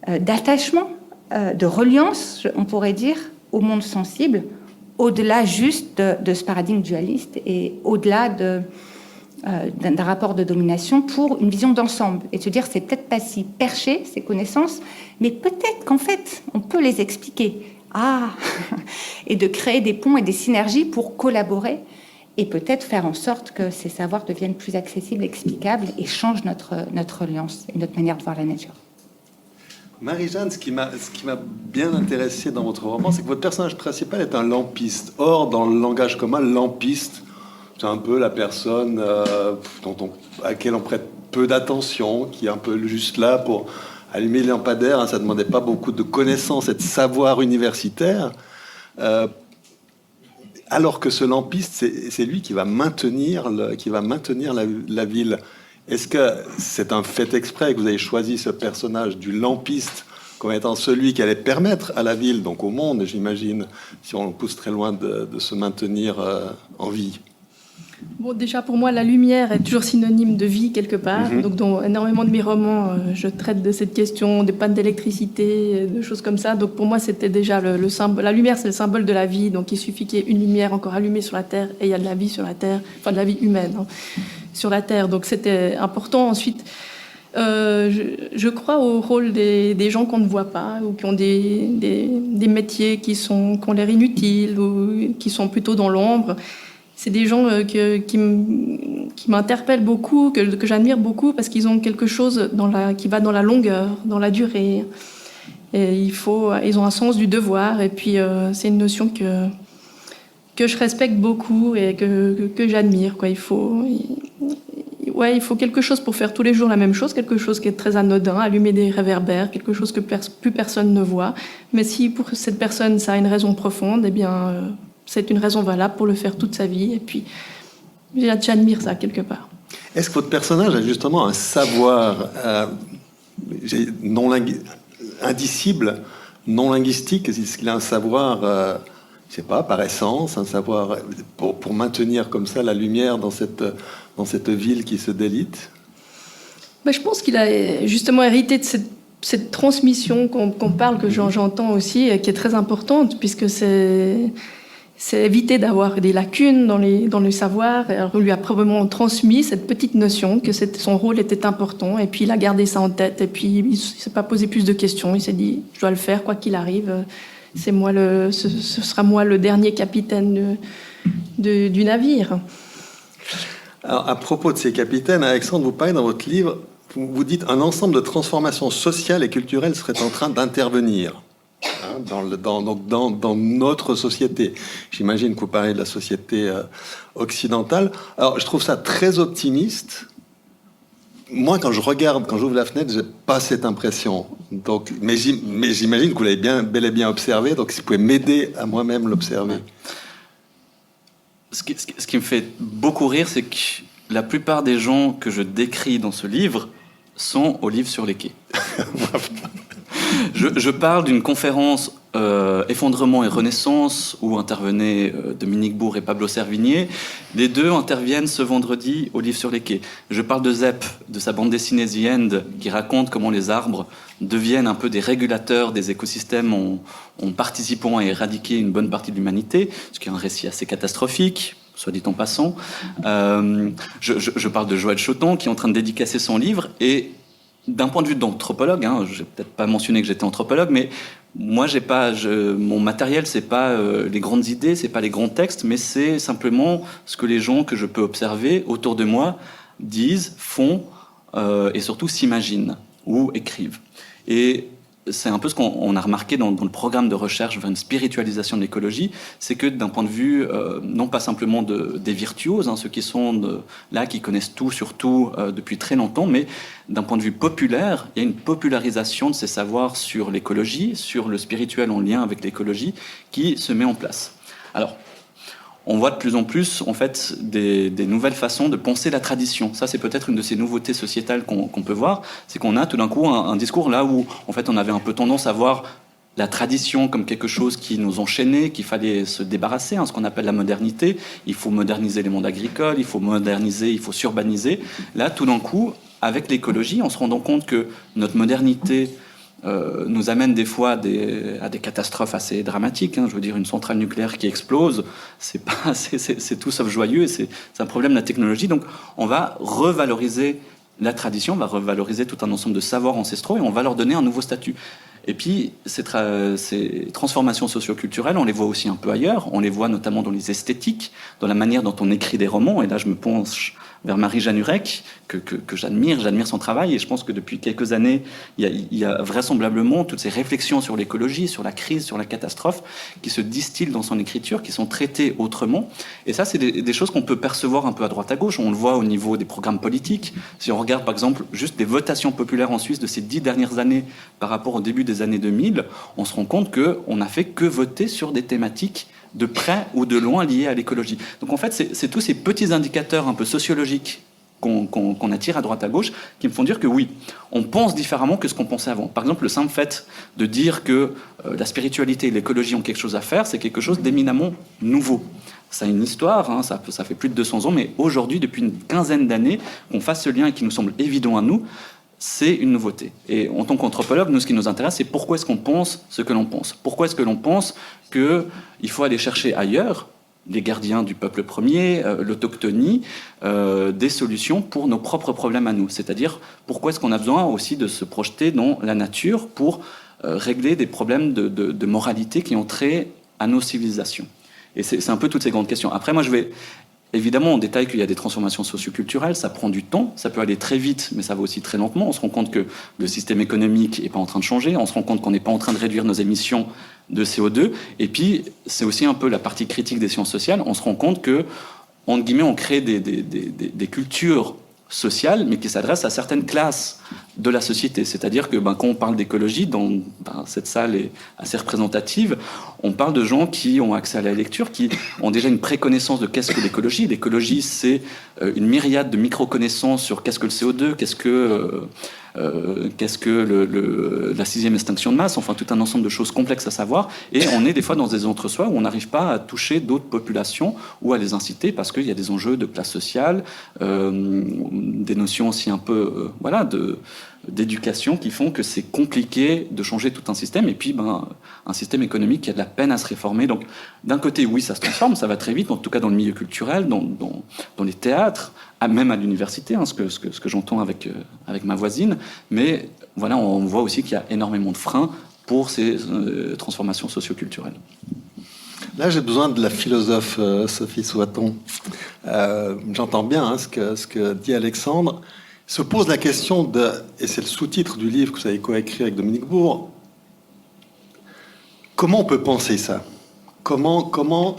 d'attachement, de reliance, on pourrait dire, au monde sensible, au-delà juste de ce paradigme dualiste et au-delà d'un rapport de domination pour une vision d'ensemble. Et de se dire, c'est peut-être pas si perché, ces connaissances, mais peut-être qu'en fait, on peut les expliquer. Et de créer des ponts et des synergies pour collaborer et peut-être faire en sorte que ces savoirs deviennent plus accessibles, explicables et changent notre reliance et notre manière de voir la nature. Marie-Jeanne, ce qui m'a bien intéressé dans votre roman, c'est que votre personnage principal est un lampiste. Or, dans le langage commun, lampiste, c'est un peu la personne à laquelle on prête peu d'attention, qui est un peu juste là pour allumer les lampadaires. Ça ne demandait pas beaucoup de connaissances et de savoir universitaire. Alors que ce lampiste, c'est lui qui va maintenir la ville. Est-ce que c'est un fait exprès que vous avez choisi ce personnage du lampiste comme étant celui qui allait permettre à la ville, donc au monde, j'imagine, si on le pousse très loin, de se maintenir en vie? Bon, déjà, pour moi, la lumière est toujours synonyme de vie, quelque part. Donc, dans énormément de mes romans, je traite de cette question, des pannes d'électricité, de choses comme ça. Donc, pour moi, c'était déjà le symbole. La lumière, c'est le symbole de la vie. Donc, il suffit qu'il y ait une lumière encore allumée sur la Terre et il y a de la vie sur la Terre, enfin, de la vie humaine sur la Terre. Donc, c'était important. Ensuite, je crois au rôle des gens qu'on ne voit pas ou qui ont des métiers qui ont l'air inutiles ou qui sont plutôt dans l'ombre. C'est des gens qui m'interpellent beaucoup, que j'admire beaucoup, parce qu'ils ont quelque chose qui va dans la longueur, dans la durée. Et ils ont un sens du devoir. Et puis, c'est une notion que je respecte beaucoup et que j'admire, quoi. Il faut quelque chose pour faire tous les jours la même chose, quelque chose qui est très anodin, allumer des réverbères, quelque chose que plus personne ne voit. Mais si pour cette personne, ça a une raison profonde, eh bien... c'est une raison valable pour le faire toute sa vie. Et puis, j'admire ça, quelque part. Est-ce que votre personnage a justement un savoir indicible, non linguistique? Est-ce qu'il a un savoir, je ne sais pas, par essence, un savoir pour maintenir comme ça la lumière dans cette ville qui se délite? Je pense qu'il a justement hérité de cette transmission qu'on parle, que j'entends aussi, qui est très importante, puisque c'est éviter d'avoir des lacunes dans le savoir. Alors, on lui a probablement transmis cette petite notion que son rôle était important, et puis il a gardé ça en tête, et puis il ne s'est pas posé plus de questions. Il s'est dit, je dois le faire quoi qu'il arrive. Ce sera moi le dernier capitaine du navire. Alors, à propos de ces capitaines, Alexandre, vous parlez dans votre livre, vous dites un ensemble de transformations sociales et culturelles serait en train d'intervenir dans notre société. J'imagine que vous parlez de la société occidentale. Alors, je trouve ça très optimiste. Moi, quand j'ouvre la fenêtre, j'ai pas cette impression. Donc, mais j'imagine que vous l'avez bel et bien observé. Donc, si vous pouvez m'aider à moi-même l'observer. Ce qui me fait beaucoup rire, c'est que la plupart des gens que je décris dans ce livre sont au livre sur les quais. Je parle d'une conférence Effondrement et Renaissance où intervenaient Dominique Bourg et Pablo Servigné. Les deux interviennent ce vendredi au livre sur les quais. Je parle de Zep, de sa bande dessinée The End, qui raconte comment les arbres deviennent un peu des régulateurs des écosystèmes en participant à éradiquer une bonne partie de l'humanité, ce qui est un récit assez catastrophique, soit dit en passant. Je parle de Joël Choton, qui est en train de dédicacer son livre, et d'un point de vue d'anthropologue, je n'ai peut-être pas mentionné que j'étais anthropologue, mais moi, mon matériel, c'est pas les grandes idées, c'est pas les grands textes, mais c'est simplement ce que les gens que je peux observer autour de moi disent, font et surtout s'imaginent ou écrivent. Et c'est un peu ce qu'on a remarqué dans le programme de recherche vers une spiritualisation de l'écologie, c'est que d'un point de vue, non pas simplement des virtuoses, ceux qui sont là, qui connaissent tout sur tout depuis très longtemps, mais d'un point de vue populaire, il y a une popularisation de ces savoirs sur l'écologie, sur le spirituel en lien avec l'écologie, qui se met en place. Alors, on voit de plus en plus, en fait, des nouvelles façons de penser la tradition. Ça, c'est peut-être une de ces nouveautés sociétales qu'on peut voir. C'est qu'on a tout d'un coup un discours là où, en fait, on avait un peu tendance à voir la tradition comme quelque chose qui nous enchaînait, qu'il fallait se débarrasser, ce qu'on appelle la modernité. Il faut moderniser les mondes agricoles, il faut moderniser, il faut surbaniser. Là, tout d'un coup, avec l'écologie, en se rendant compte que notre modernité nous amène des fois à des catastrophes assez dramatiques. Je veux dire, une centrale nucléaire qui explose, c'est tout sauf joyeux, et c'est un problème de la technologie. Donc, on va revaloriser la tradition, on va revaloriser tout un ensemble de savoirs ancestraux, et on va leur donner un nouveau statut. Et puis, ces transformations socioculturelles, on les voit aussi un peu ailleurs. On les voit notamment dans les esthétiques, dans la manière dont on écrit des romans. Et là, je me penche vers Marie-Jeanne Hurek, que j'admire son travail. Et je pense que depuis quelques années, il y a vraisemblablement toutes ces réflexions sur l'écologie, sur la crise, sur la catastrophe, qui se distillent dans son écriture, qui sont traitées autrement. Et ça, c'est des choses qu'on peut percevoir un peu à droite à gauche. On le voit au niveau des programmes politiques. Si on regarde, par exemple, juste les votations populaires en Suisse de ces 10 dernières années par rapport au début des années 2000, on se rend compte qu'on n'a fait que voter sur des thématiques de près ou de loin liées à l'écologie. Donc en fait, c'est tous ces petits indicateurs un peu sociologiques qu'on attire à droite à gauche qui me font dire que oui, on pense différemment que ce qu'on pensait avant. Par exemple, le simple fait de dire que la spiritualité et l'écologie ont quelque chose à faire, c'est quelque chose d'éminemment nouveau. Ça a une histoire, ça fait plus de 200 ans, mais aujourd'hui, depuis une quinzaine d'années, qu'on fasse ce lien qui nous semble évident à nous, c'est une nouveauté. Et en tant qu'anthropologue, nous, ce qui nous intéresse, c'est pourquoi est-ce qu'on pense ce que l'on pense. Pourquoi est-ce que l'on pense qu'il faut aller chercher ailleurs, les gardiens du peuple premier, l'autochtonie, des solutions pour nos propres problèmes à nous. C'est-à-dire, pourquoi est-ce qu'on a besoin aussi de se projeter dans la nature pour régler des problèmes de moralité qui ont trait à nos civilisations. Et c'est un peu toutes ces grandes questions. Après, moi, je vais... Évidemment, on détaille qu'il y a des transformations socioculturelles, ça prend du temps, ça peut aller très vite, mais ça va aussi très lentement. On se rend compte que le système économique n'est pas en train de changer, on se rend compte qu'on n'est pas en train de réduire nos émissions de CO2, et puis c'est aussi un peu la partie critique des sciences sociales, on se rend compte que, entre guillemets, on crée des cultures sociales, mais qui s'adressent à certaines classes de la société. C'est-à-dire que quand on parle d'écologie, cette salle est assez représentative, on parle de gens qui ont accès à la lecture, qui ont déjà une préconnaissance de qu'est-ce que l'écologie. L'écologie, c'est une myriade de micro-connaissances sur qu'est-ce que le CO2, qu'est-ce que la 6e extinction de masse, enfin tout un ensemble de choses complexes à savoir, et on est des fois dans des entre-soi où on n'arrive pas à toucher d'autres populations ou à les inciter parce qu'il y a des enjeux de classe sociale, des notions aussi un peu d'éducation qui font que c'est compliqué de changer tout un système. Et puis, un système économique qui a de la peine à se réformer. Donc, d'un côté, oui, ça se transforme, ça va très vite, en tout cas dans le milieu culturel, dans les théâtres, même à l'université, ce que j'entends avec ma voisine. Mais voilà, on voit aussi qu'il y a énormément de freins pour ces transformations socio-culturelles. Là, j'ai besoin de la philosophe Sophie Soiton. J'entends bien ce que dit Alexandre. Se pose la question et c'est le sous-titre du livre que vous avez coécrit avec Dominique Bourg, comment on peut penser ça ? Comment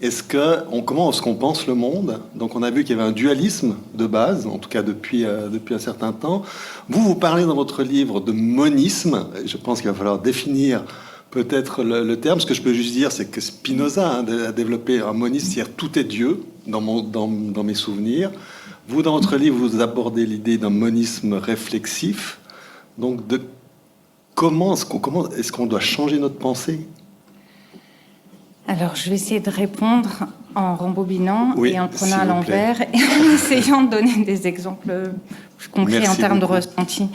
est-ce qu'on pense le monde ? Donc on a vu qu'il y avait un dualisme de base, en tout cas depuis un certain temps. Vous parlez dans votre livre de monisme. Je pense qu'il va falloir définir peut-être le terme. Ce que je peux juste dire, c'est que Spinoza a développé un monisme, c'est-à-dire tout est Dieu dans mes souvenirs. Vous, dans votre livre, vous abordez l'idée d'un monisme réflexif. Donc, comment est-ce qu'on doit changer notre pensée ? Alors, je vais essayer de répondre en rembobinant et en prenant à l'envers et en essayant de donner des exemples concrets en termes de ressenti.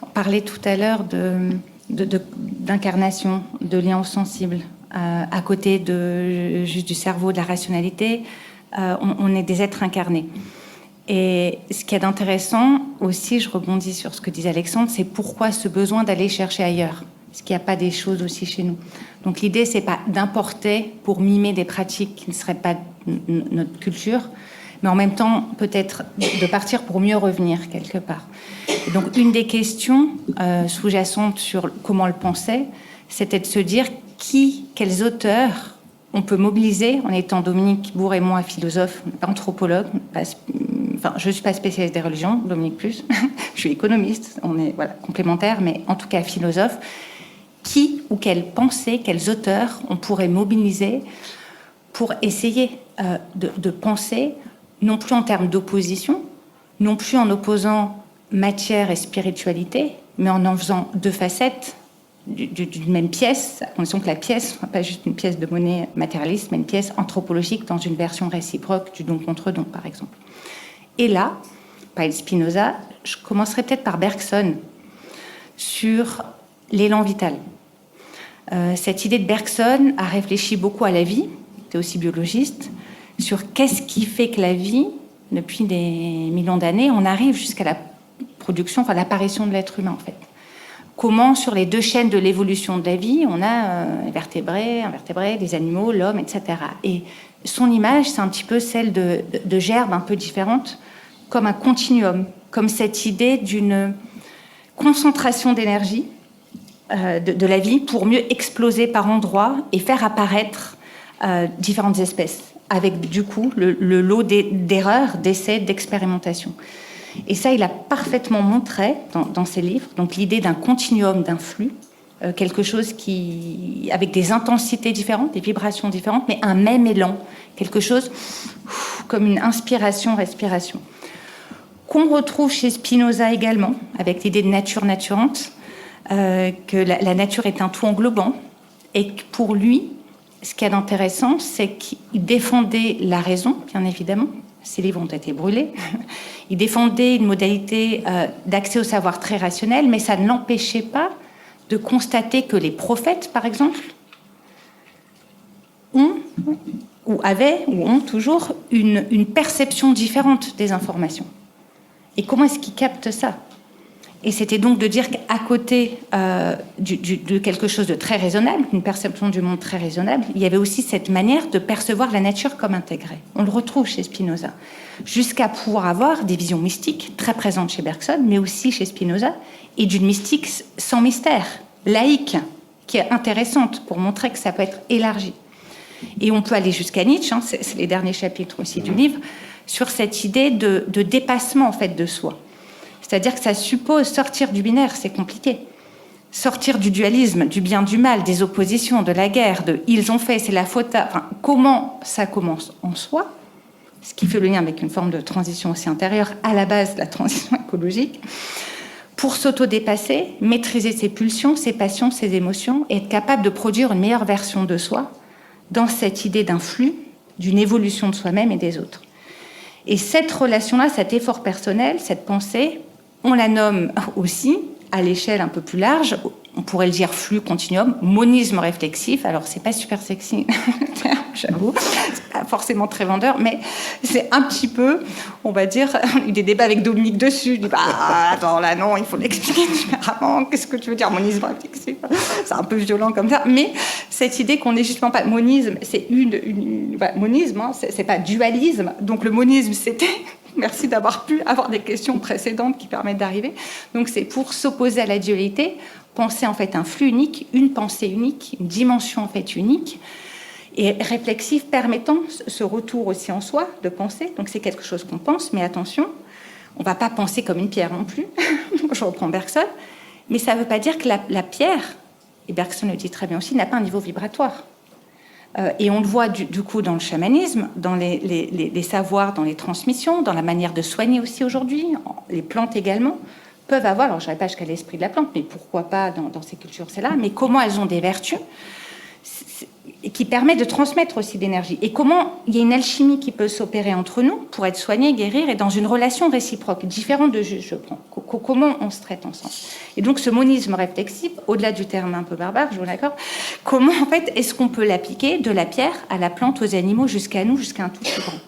On parlait tout à l'heure d'incarnation, de lien au sensible. À côté juste du cerveau, de la rationalité, on est des êtres incarnés. Et ce qui est intéressant aussi, je rebondis sur ce que disait Alexandre, c'est pourquoi ce besoin d'aller chercher ailleurs. Est-ce qu'il n'y a pas des choses aussi chez nous ? Donc l'idée, c'est pas d'importer pour mimer des pratiques qui ne seraient pas notre culture, mais en même temps, peut-être de partir pour mieux revenir quelque part. Et donc une des questions sous-jacentes sur comment le penser, c'était de se dire quels auteurs on peut mobiliser en étant Dominique Bourg et moi philosophes, pas anthropologue, je ne suis pas spécialiste des religions, Dominique plus, je suis économiste, on est complémentaires, mais en tout cas philosophe. Qui ou quelles pensées, quels auteurs on pourrait mobiliser pour essayer de penser, non plus en termes d'opposition, non plus en opposant matière et spiritualité, mais en faisant deux facettes d'une même pièce, à condition que la pièce ne soit pas juste une pièce de monnaie matérialiste, mais une pièce anthropologique dans une version réciproque du don contre don, par exemple. Et là, par Spinoza, je commencerai peut-être par Bergson, sur l'élan vital. Cette idée de Bergson a réfléchi beaucoup à la vie, il était aussi biologiste, sur qu'est-ce qui fait que la vie, depuis des millions d'années, on arrive jusqu'à la production, l'apparition de l'être humain en fait. Comment, sur les deux chaînes de l'évolution de la vie, on a vertébrés, invertébrés, des animaux, l'homme, etc. Et son image, c'est un petit peu celle de gerbes un peu différentes, comme un continuum, comme cette idée d'une concentration d'énergie de la vie pour mieux exploser par endroits et faire apparaître différentes espèces, avec du coup le lot d'erreurs, d'essais, d'expérimentations. Et ça, il a parfaitement montré dans ses livres, donc l'idée d'un continuum, d'un flux, quelque chose avec des intensités différentes, des vibrations différentes, mais un même élan, quelque chose comme une inspiration-respiration, qu'on retrouve chez Spinoza également, avec l'idée de nature naturante, que la nature est un tout englobant, et que pour lui, ce qui est intéressant, c'est qu'il défendait la raison, bien évidemment. Ses livres ont été brûlés. Il défendait une modalité d'accès au savoir très rationnel, mais ça ne l'empêchait pas de constater que les prophètes, par exemple, ont toujours une perception différente des informations. Et comment est-ce qu'ils captent ça ? Et c'était donc de dire qu'à côté de quelque chose de très raisonnable, une perception du monde très raisonnable, il y avait aussi cette manière de percevoir la nature comme intégrée. On le retrouve chez Spinoza, jusqu'à pouvoir avoir des visions mystiques très présentes chez Bergson, mais aussi chez Spinoza, et d'une mystique sans mystère, laïque, qui est intéressante pour montrer que ça peut être élargi. Et on peut aller jusqu'à Nietzsche, c'est les derniers chapitres aussi du livre, sur cette idée de dépassement en fait de soi. C'est-à-dire que ça suppose sortir du binaire, c'est compliqué. Sortir du dualisme, du bien, du mal, des oppositions, de la guerre, de « ils ont fait, c'est la faute à... » comment ça commence en soi, ce qui fait le lien avec une forme de transition aussi intérieure, à la base, la transition écologique, pour s'auto-dépasser, maîtriser ses pulsions, ses passions, ses émotions, et être capable de produire une meilleure version de soi dans cette idée d'un flux, d'une évolution de soi-même et des autres. Et cette relation-là, cet effort personnel, cette pensée, On la nomme aussi, à l'échelle un peu plus large, on pourrait le dire flux continuum, monisme réflexif. Alors, c'est pas super sexy, j'avoue, c'est pas forcément très vendeur, mais c'est un petit peu, on va dire, on a eu des débats avec Dominique dessus. Il dit, attends, là, non, il faut l'expliquer différemment. Qu'est-ce que tu veux dire, monisme réflexif? C'est un peu violent comme ça. Mais cette idée qu'on n'est justement pas monisme, c'est monisme, hein, c'est pas dualisme. Donc, le monisme, c'était... Merci d'avoir pu avoir des questions précédentes qui permettent d'arriver. Donc, c'est pour s'opposer à la dualité, penser en fait un flux unique, une pensée unique, une dimension en fait unique, et réflexif permettant ce retour aussi en soi de penser. Donc, c'est quelque chose qu'on pense, mais attention, on ne va pas penser comme une pierre non plus. Je reprends Bergson, mais ça ne veut pas dire que la pierre, et Bergson le dit très bien aussi, n'a pas un niveau vibratoire. Et on le voit du coup dans le chamanisme, dans les savoirs, dans les transmissions, dans la manière de soigner aussi aujourd'hui. Les plantes également peuvent avoir, alors je ne dirais pas jusqu'à l'esprit de la plante, mais pourquoi pas dans ces cultures, c'est là, mais comment elles ont des vertus qui permettent de transmettre aussi d'énergie. Et comment il y a une alchimie qui peut s'opérer entre nous pour être soigné, guérir, et dans une relation réciproque, différente de juste je prends. Comment on se traite ensemble. Et donc ce monisme réflexif, au-delà du terme un peu barbare, je vous l'accorde, comment en fait est-ce qu'on peut l'appliquer de la pierre à la plante, aux animaux, jusqu'à nous, jusqu'à un tout plus grand.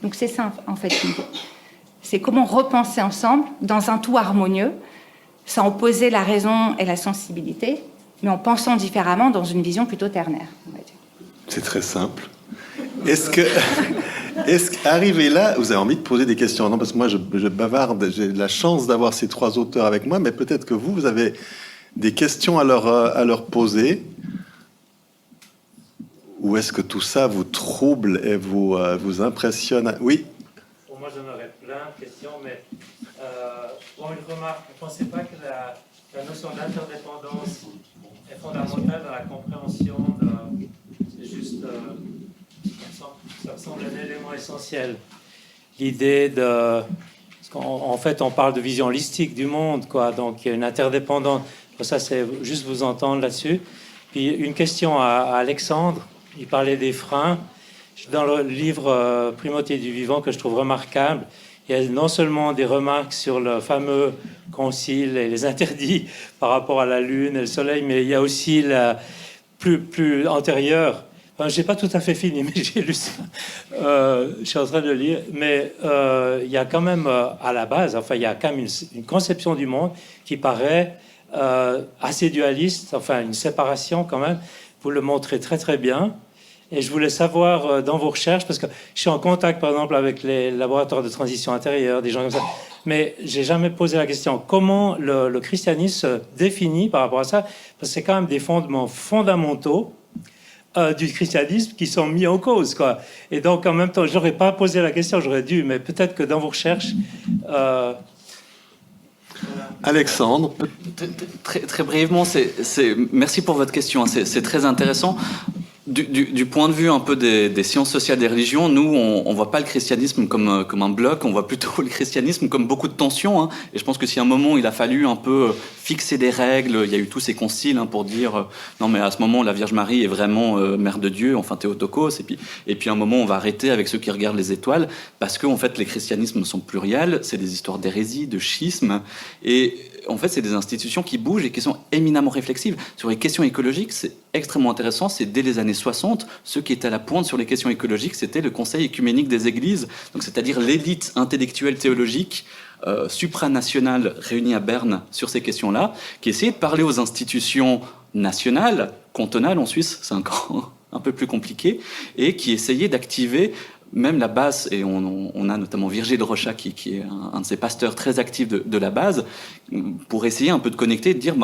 Donc c'est ça en fait l'idée. C'est comment repenser ensemble dans un tout harmonieux, sans opposer la raison et la sensibilité, mais en pensant différemment dans une vision plutôt ternaire, on va dire. C'est très simple. Est-ce qu'arrivé là, vous avez envie de poser des questions? Non, parce que moi, je bavarde, j'ai la chance d'avoir ces trois auteurs avec moi, mais peut-être que vous avez des questions à leur poser. Ou est-ce que tout ça vous trouble et vous impressionne? Oui. Bon, moi, j'en aurais plein de questions, mais une remarque. Je ne pensais pas que la notion d'interdépendance est fondamentale dans la compréhension de... C'est juste... ça me semble un élément essentiel. L'idée de... Parce qu'en fait, on parle de vision holistique du monde, quoi. Donc, il y a une interdépendance. Pour ça, c'est juste vous entendre là-dessus. Puis, une question à Alexandre. Il parlait des freins. Dans le livre Primauté du vivant, que je trouve remarquable, il y a non seulement des remarques sur le fameux concile et les interdits par rapport à la Lune et le Soleil, mais il y a aussi la plus antérieure. Enfin, je n'ai pas tout à fait fini, mais j'ai lu ça. Je suis en train de le lire. Mais il y a quand même, à la base, enfin, il y a quand même une conception du monde qui paraît assez dualiste, enfin, une séparation quand même. Vous le montrez très, très bien. Et je voulais savoir, dans vos recherches, parce que je suis en contact, par exemple, avec les laboratoires de transition intérieure, des gens comme ça, mais j'ai jamais posé la question comment le christianisme se définit par rapport à ça, parce que c'est quand même des fondements fondamentaux du christianisme qui sont mis en cause, quoi. Et donc, en même temps, je n'aurais pas posé la question, j'aurais dû, mais peut-être que dans vos recherches... Alexandre. Très brièvement, merci pour votre question, c'est très intéressant. Du point de vue un peu des sciences sociales des religions, nous, on voit pas le christianisme comme un bloc, on voit plutôt le christianisme comme beaucoup de tensions. Hein. Et je pense que si à un moment, il a fallu un peu fixer des règles, il y a eu tous ces conciles pour dire non, mais à ce moment, la Vierge Marie est vraiment mère de Dieu, enfin Théotokos. Et puis à un moment, on va arrêter avec ceux qui regardent les étoiles, parce que en fait, les christianismes sont pluriels, c'est des histoires d'hérésie, de schisme, et en fait, c'est des institutions qui bougent et qui sont éminemment réflexives. Sur les questions écologiques, c'est extrêmement intéressant. C'est dès les années 60, ceux qui étaient à la pointe sur les questions écologiques, c'était le Conseil écuménique des Églises, donc c'est-à-dire l'élite intellectuelle théologique supranationale réunie à Berne sur ces questions-là, qui essayait de parler aux institutions nationales, cantonales en Suisse, c'est encore un peu plus compliqué, et qui essayait d'activer même la base, et on a notamment Virgile de Rochat qui est un de ces pasteurs très actifs de la base, pour essayer un peu de connecter, de dire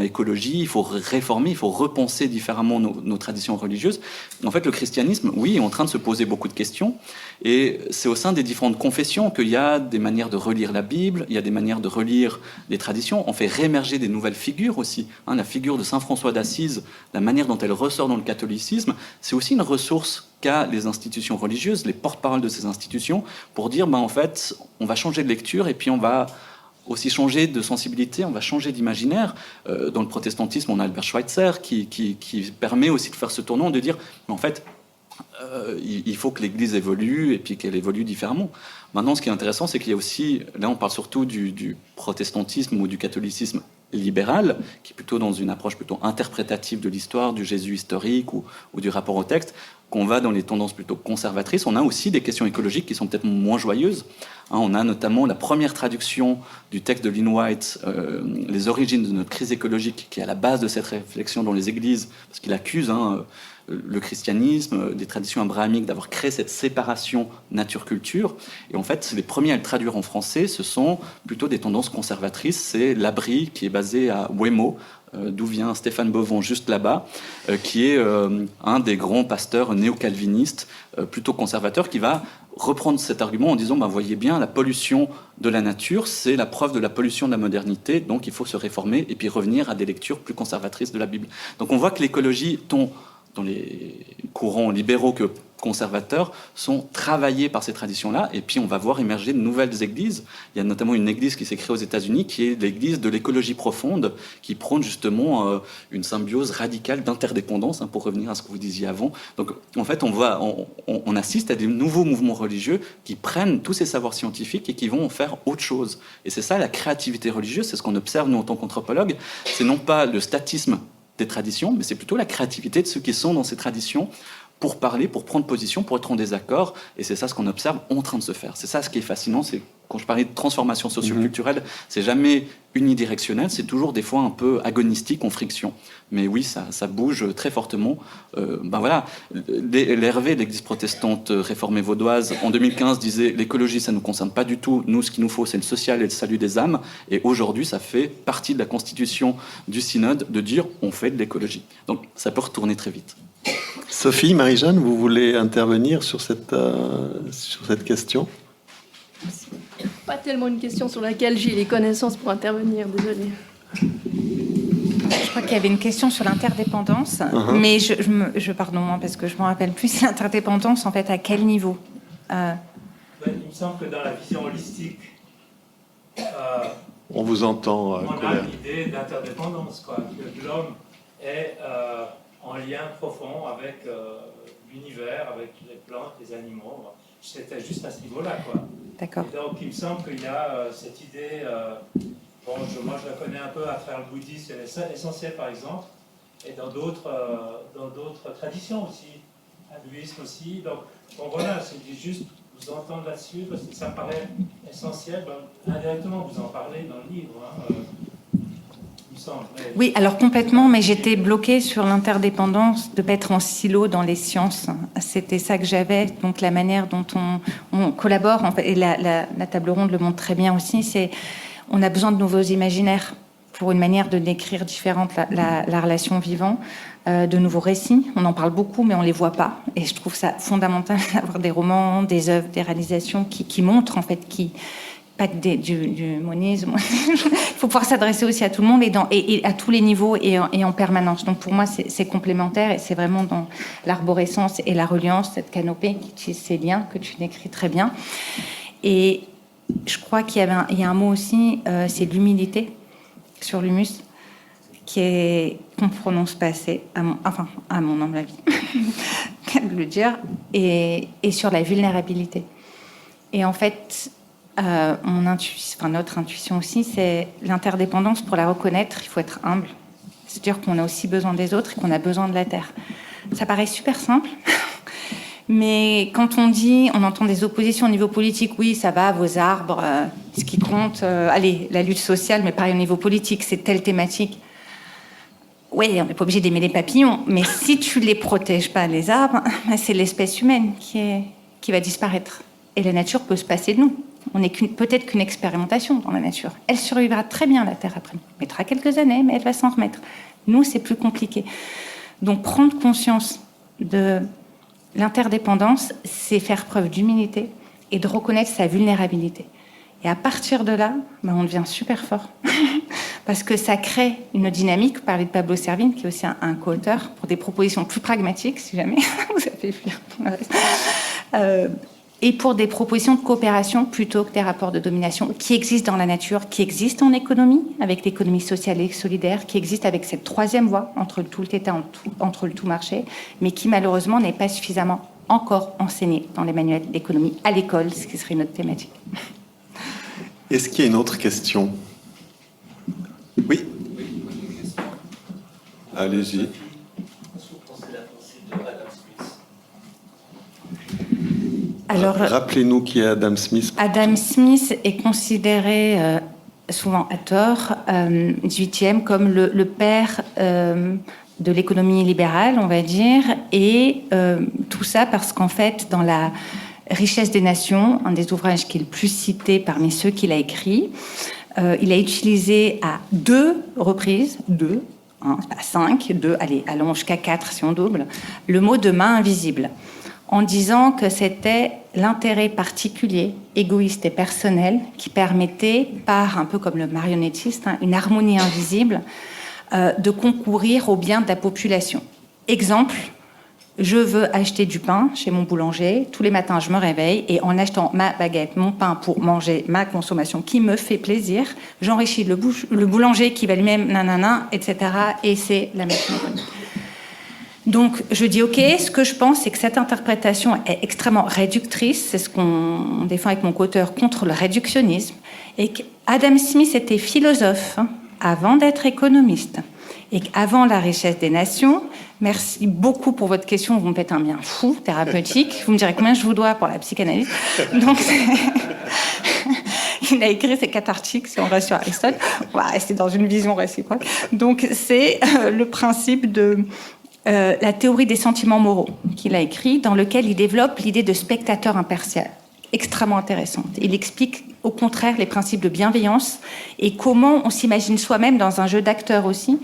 écologie, il faut réformer, il faut repenser différemment nos traditions religieuses. En fait, le christianisme, oui, est en train de se poser beaucoup de questions, et c'est au sein des différentes confessions qu'il y a des manières de relire la Bible, il y a des manières de relire les traditions. On fait réémerger des nouvelles figures aussi. La figure de Saint François d'Assise, la manière dont elle ressort dans le catholicisme, c'est aussi une ressource qu'a les institutions religieuses, les porte-paroles de ces institutions, pour dire, en fait, on va changer de lecture et puis on va aussi changer de sensibilité, on va changer d'imaginaire. Dans le protestantisme, on a Albert Schweitzer qui permet aussi de faire ce tournant, de dire, en fait, il faut que l'Église évolue et puis qu'elle évolue différemment. Maintenant, ce qui est intéressant, c'est qu'il y a aussi, là on parle surtout du protestantisme ou du catholicisme libéral, qui est plutôt dans une approche plutôt interprétative de l'histoire, du Jésus historique ou du rapport au texte, qu'on va dans les tendances plutôt conservatrices. On a aussi des questions écologiques qui sont peut-être moins joyeuses. On a notamment la première traduction du texte de Lynn White, Les origines de notre crise écologique, qui est à la base de cette réflexion dans les églises, parce qu'il accuse le christianisme, des traditions abrahamiques, d'avoir créé cette séparation nature-culture. Et en fait, les premiers à le traduire en français, ce sont plutôt des tendances conservatrices. C'est l'Abri, qui est basé à Weymouth, d'où vient Stéphane Bovon, juste là-bas, qui est un des grands pasteurs néo-calvinistes, plutôt conservateurs, qui va reprendre cet argument en disant, voyez bien, la pollution de la nature, c'est la preuve de la pollution de la modernité, donc il faut se réformer et puis revenir à des lectures plus conservatrices de la Bible. Donc on voit que l'écologie, dans les courants libéraux que conservateurs, sont travaillés par ces traditions-là, et puis on va voir émerger de nouvelles églises. Il y a notamment une église qui s'est créée aux États-Unis, qui est l'église de l'écologie profonde, qui prône justement une symbiose radicale d'interdépendance, pour revenir à ce que vous disiez avant. Donc en fait, on assiste à des nouveaux mouvements religieux qui prennent tous ces savoirs scientifiques et qui vont en faire autre chose. Et c'est ça la créativité religieuse, c'est ce qu'on observe nous en tant qu'anthropologues. C'est non pas le statisme des traditions, mais c'est plutôt la créativité de ceux qui sont dans ces traditions pour parler, pour prendre position, pour être en désaccord. Et c'est ça ce qu'on observe en train de se faire. C'est ça ce qui est fascinant. C'est, quand je parlais de transformation socioculturelle, c'est jamais unidirectionnel, c'est toujours des fois un peu agonistique, en friction. Mais oui, ça bouge très fortement. Voilà, l'Hervé, l'Église protestante réformée vaudoise, en 2015 disait « l'écologie, ça ne nous concerne pas du tout. Nous, ce qu'il nous faut, c'est le social et le salut des âmes. » Et aujourd'hui, ça fait partie de la constitution du synode de dire « on fait de l'écologie ». Donc, ça peut retourner très vite. Sophie, Marie-Jeanne, vous voulez intervenir sur cette question ? Pas tellement une question sur laquelle j'ai les connaissances pour intervenir, désolée. Je crois qu'il y avait une question sur l'interdépendance, mais pardon, parce que je ne me rappelle plus, l'interdépendance, en fait, à quel niveau Il me semble que dans la vision holistique, on vous entend. On a l'idée d'interdépendance, quoi, que l'homme est en lien profond avec l'univers, avec les plantes, les animaux. C'était juste à ce niveau-là, quoi. D'accord. Et donc, il me semble qu'il y a cette idée, moi je la connais un peu à travers le bouddhisme, c'est essentiel par exemple, et dans d'autres traditions aussi, hindouisme aussi. Donc voilà, c'est juste vous entendre là-dessus, parce que ça me paraît essentiel. Indirectement, vous en parlez dans le livre, il me semble. Oui, alors complètement, mais j'étais bloquée sur l'interdépendance, de ne pas être en silo dans les sciences. C'était ça que j'avais, donc la manière dont on collabore, en fait, et la table ronde le montre très bien aussi, c'est on a besoin de nouveaux imaginaires pour une manière de décrire différente la relation vivant, de nouveaux récits. On en parle beaucoup, mais on ne les voit pas. Et je trouve ça fondamental d'avoir des romans, des œuvres, des réalisations qui montrent, en fait, pas que du monisme. Il faut pouvoir s'adresser aussi à tout le monde et à tous les niveaux et en permanence. Donc pour moi, c'est complémentaire et c'est vraiment dans l'arborescence et la reliance, cette canopée qui tisse ces liens que tu décris très bien. Et je crois qu'il y a un mot aussi, c'est l'humilité sur l'humus, qu'on prononce pas assez, à mon humble avis, de le dire, et sur la vulnérabilité. Et en fait, notre intuition aussi, c'est l'interdépendance. Pour la reconnaître, il faut être humble. C'est-à-dire qu'on a aussi besoin des autres et qu'on a besoin de la terre. Ça paraît super simple, mais quand on entend des oppositions au niveau politique, oui, ça va, vos arbres, ce qui compte, allez, la lutte sociale, mais pareil au niveau politique, c'est telle thématique. Oui, on n'est pas obligé d'aimer les papillons, mais si tu les protèges pas, les arbres, c'est l'espèce humaine qui va disparaître. Et la nature peut se passer de nous. On n'est peut-être qu'une expérimentation dans la nature. Elle survivra très bien, la Terre, après. Elle mettra quelques années, mais elle va s'en remettre. Nous, c'est plus compliqué. Donc, prendre conscience de l'interdépendance, c'est faire preuve d'humilité et de reconnaître sa vulnérabilité. Et à partir de là, on devient super fort. Parce que ça crée une dynamique. Vous parlez de Pablo Servigne, qui est aussi un co-auteur, pour des propositions plus pragmatiques, si jamais vous avez vu. et pour des propositions de coopération plutôt que des rapports de domination qui existent dans la nature, qui existent en économie, avec l'économie sociale et solidaire, qui existent avec cette troisième voie entre le tout l'État, entre le tout marché, mais qui malheureusement n'est pas suffisamment encore enseignée dans les manuels d'économie à l'école, ce qui serait notre thématique. Est-ce qu'il y a une autre question? Oui. Allez-y. Alors, rappelez-nous qui est Adam Smith. Adam Smith est considéré, souvent à tort, 18e, comme le père de l'économie libérale, on va dire, et tout ça parce qu'en fait, dans la Richesse des Nations, un des ouvrages qui est le plus cité parmi ceux qu'il a écrits, il a utilisé à 2 reprises, 2, hein, pas 5, 2, allez, allons jusqu'à 4 si on double, le mot de main invisible, en disant que c'était l'intérêt particulier, égoïste et personnel, qui permettait, par un peu comme le marionnettiste, hein, une harmonie invisible, de concourir au bien de la population. Exemple, je veux acheter du pain chez mon boulanger. Tous les matins, je me réveille et en achetant ma baguette, mon pain pour manger ma consommation qui me fait plaisir, j'enrichis le boulanger qui va lui-même nanana, etc. Et c'est la machine économique. Donc, je dis OK, ce que je pense, c'est que cette interprétation est extrêmement réductrice. C'est ce qu'on défend avec mon co-auteur contre le réductionnisme. Et qu'Adam Smith était philosophe avant d'être économiste. Et qu'avant la richesse des nations, merci beaucoup pour votre question, vous me faites un bien fou thérapeutique. Vous me direz combien je vous dois pour la psychanalyse. Donc, il a écrit ces 4 articles, si on reste sur Aristote. On va rester dans une vision réciproque. Donc, c'est le principe de la théorie des sentiments moraux qu'il a écrit, dans lequel il développe l'idée de spectateur impartial, extrêmement intéressante. Il explique au contraire les principes de bienveillance et comment on s'imagine soi-même dans un jeu d'acteurs aussi,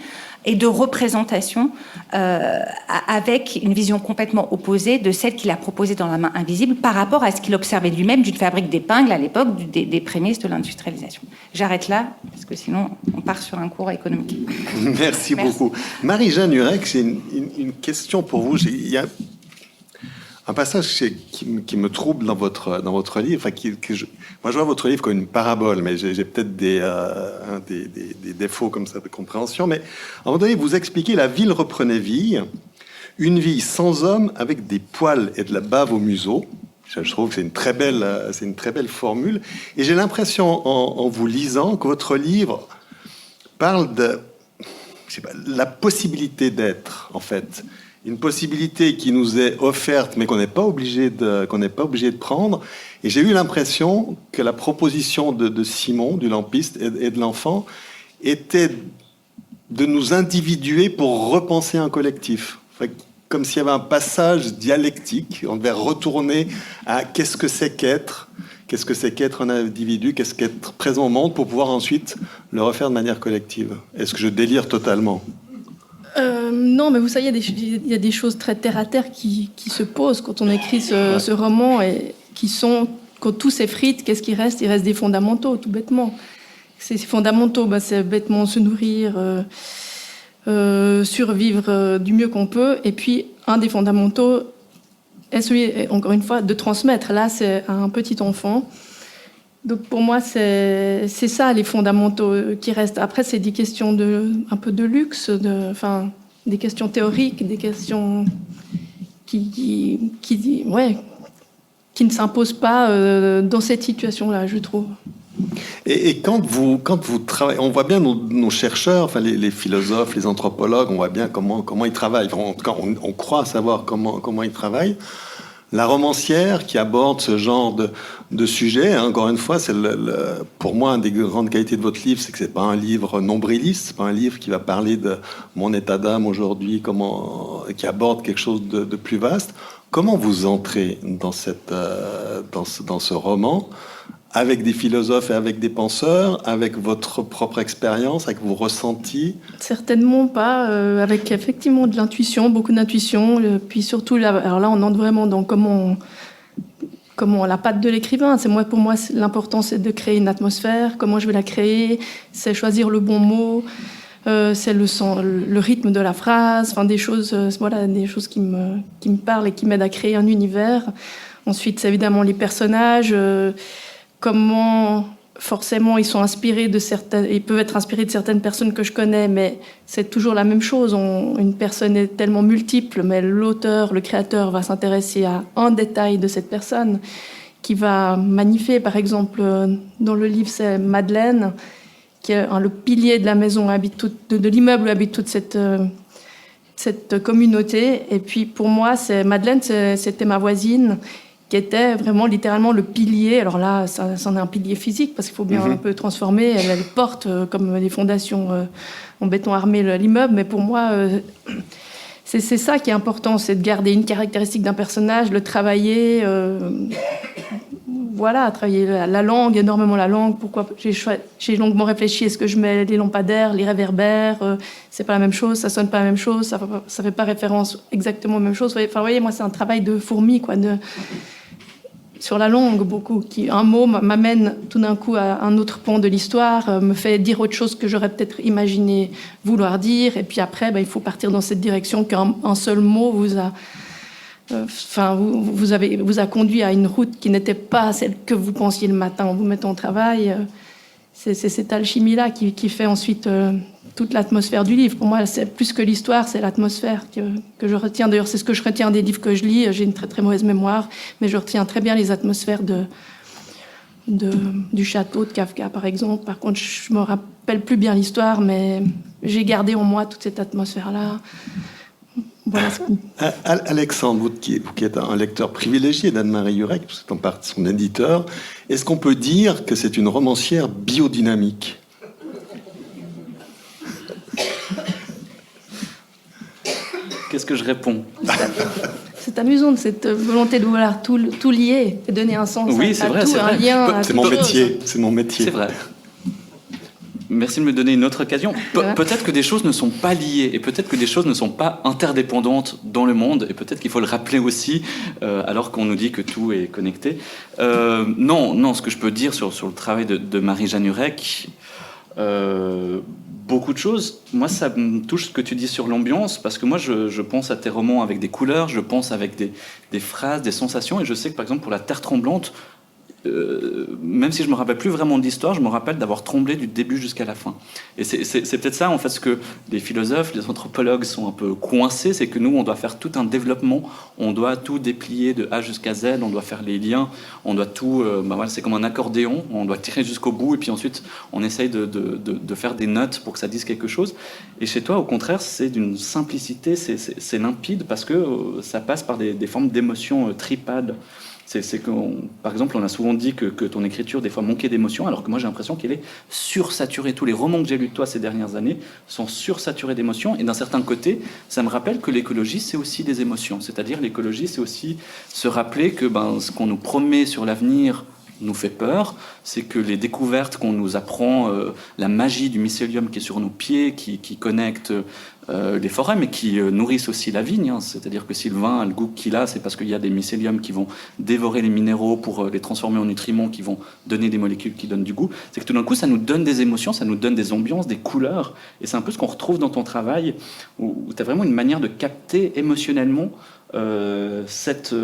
et de représentation avec une vision complètement opposée de celle qu'il a proposée dans La main invisible par rapport à ce qu'il observait lui-même d'une fabrique d'épingles à l'époque des prémices de l'industrialisation. J'arrête là, parce que sinon on part sur un cours économique. Merci beaucoup. Marie-Jeanne Hurek, j'ai une question pour vous. Il y a un passage qui me trouble dans votre livre. Moi, je vois votre livre comme une parabole, mais j'ai peut-être des défauts comme ça de compréhension. Mais à un moment donné, vous expliquez la ville reprenait vie, une vie sans homme avec des poils et de la bave au museau. Je trouve que c'est une très belle formule. Et j'ai l'impression, en vous lisant, que votre livre parle de la possibilité d'être, en fait. Une possibilité qui nous est offerte, mais qu'on n'est pas obligé de prendre. Et j'ai eu l'impression que la proposition de Simon, du lampiste et de l'enfant, était de nous individuer pour repenser un collectif. Enfin, comme s'il y avait un passage dialectique. On devait retourner à qu'est-ce que c'est qu'être un individu, qu'est-ce qu'être présent au monde, pour pouvoir ensuite le refaire de manière collective. Est-ce que je délire totalement ? Non, mais vous savez, il y a des choses très terre-à-terre qui se posent quand on écrit ce roman, et qui sont, quand tout s'effrite, qu'est-ce qui reste ? Il reste des fondamentaux, tout bêtement. Ces fondamentaux, c'est bêtement se nourrir, survivre du mieux qu'on peut, et puis un des fondamentaux est celui, encore une fois, de transmettre. Là, c'est un petit enfant. Donc pour moi, c'est ça les fondamentaux qui restent. Après, c'est des questions un peu de luxe, des questions théoriques, des questions qui ne s'imposent pas dans cette situation-là, je trouve. Et quand vous travaillez, on voit bien nos chercheurs, enfin les philosophes, les anthropologues, on voit bien comment ils travaillent. Enfin, en tout cas, on croit savoir comment ils travaillent. La romancière qui aborde ce genre de sujet, hein, encore une fois, c'est pour moi, une des grandes qualités de votre livre, c'est que c'est pas un livre nombriliste, c'est pas un livre qui va parler de mon état d'âme aujourd'hui, qui aborde quelque chose de plus vaste. Comment vous entrez dans ce roman, avec des philosophes et avec des penseurs, avec votre propre expérience, avec vos ressentis? Certainement pas, avec effectivement de l'intuition, beaucoup d'intuition, puis surtout, alors là, on entre vraiment dans comment la patte de l'écrivain. Pour moi, l'important, c'est de créer une atmosphère. Comment je vais la créer, c'est choisir le bon mot, c'est le rythme de la phrase, des choses qui me parlent et qui m'aident à créer un univers. Ensuite, c'est évidemment les personnages, comment forcément ils sont inspirés ils peuvent être inspirés de certaines personnes que je connais, mais c'est toujours la même chose. Une personne est tellement multiple, mais l'auteur, le créateur va s'intéresser à un détail de cette personne qui va magnifier. Par exemple, dans le livre, c'est Madeleine, qui est le pilier de la maison, de l'immeuble où habite toute cette communauté. Et puis pour moi, Madeleine, c'était ma voisine, qui était vraiment littéralement le pilier. Alors là, c'en est un pilier physique, parce qu'il faut bien un peu transformer. Elle porte comme des fondations en béton armé l'immeuble, mais pour moi, c'est ça qui est important, c'est de garder une caractéristique d'un personnage, le travailler, travailler la langue, énormément la langue. Pourquoi j'ai longuement réfléchi, est-ce que je mets les lampadaires, les réverbères, c'est pas la même chose, ça sonne pas la même chose, ça fait pas référence exactement aux mêmes choses. Enfin, vous voyez, moi, c'est un travail de fourmi, quoi, sur la langue, beaucoup. Un mot m'amène tout d'un coup à un autre pan de l'histoire, me fait dire autre chose que j'aurais peut-être imaginé vouloir dire, et puis après, il faut partir dans cette direction qu'un seul mot vous a conduit à une route qui n'était pas celle que vous pensiez le matin en vous mettant au travail. C'est cette alchimie-là qui fait ensuite toute l'atmosphère du livre. Pour moi, c'est plus que l'histoire, c'est l'atmosphère que je retiens. D'ailleurs, c'est ce que je retiens des livres que je lis. J'ai une très très mauvaise mémoire, mais je retiens très bien les atmosphères du château de Kafka, par exemple. Par contre, je me rappelle plus bien l'histoire, mais j'ai gardé en moi toute cette atmosphère-là. Voilà. Alexandre, vous qui êtes un lecteur privilégié d'Anne-Marie Jurek, vous êtes en partie son éditeur, est-ce qu'on peut dire que c'est une romancière biodynamique ? Qu'est-ce que je réponds ? C'est amusant, cette volonté de vouloir tout lier et donner un sens oui, à vrai, tout, un lien à c'est toute mon chose. métier, c'est mon métier. C'est vrai. Merci de me donner une autre occasion. Peut-être que des choses ne sont pas liées et peut-être que des choses ne sont pas interdépendantes dans le monde et peut-être qu'il faut le rappeler aussi alors qu'on nous dit que tout est connecté. Non, ce que je peux dire sur le travail de Marie-Jeanne Hurek, beaucoup de choses. Moi, ça me touche ce que tu dis sur l'ambiance parce que moi, je pense à tes romans avec des couleurs, je pense avec des phrases, des sensations et je sais que par exemple pour La Terre tremblante, même si je me rappelle plus vraiment de l'histoire, je me rappelle d'avoir tremblé du début jusqu'à la fin. Et c'est peut-être ça, en fait, ce que les philosophes, les anthropologues sont un peu coincés, c'est que nous, on doit faire tout un développement, on doit tout déplier de A jusqu'à Z, on doit faire les liens, on doit tout... voilà, c'est comme un accordéon, on doit tirer jusqu'au bout, et puis ensuite, on essaye de faire des notes pour que ça dise quelque chose. Et chez toi, au contraire, c'est d'une simplicité, c'est limpide, parce que ça passe par des formes d'émotions tripades. C'est que, par exemple, on a souvent dit que ton écriture, des fois, manquait d'émotion, alors que moi, j'ai l'impression qu'elle est sursaturée. Tous les romans que j'ai lus de toi ces dernières années sont sursaturés d'émotions. Et d'un certain côté, ça me rappelle que l'écologie, c'est aussi des émotions. C'est-à-dire, l'écologie, c'est aussi se rappeler que ce qu'on nous promet sur l'avenir nous fait peur, c'est que les découvertes qu'on nous apprend, la magie du mycélium qui est sur nos pieds, qui connecte les forêts, mais qui nourrissent aussi la vigne. Hein. C'est-à-dire que si le vin a le goût qu'il a, c'est parce qu'il y a des mycéliums qui vont dévorer les minéraux pour les transformer en nutriments, qui vont donner des molécules qui donnent du goût. C'est que tout d'un coup, ça nous donne des émotions, ça nous donne des ambiances, des couleurs. Et c'est un peu ce qu'on retrouve dans ton travail, où tu as vraiment une manière de capter émotionnellement cette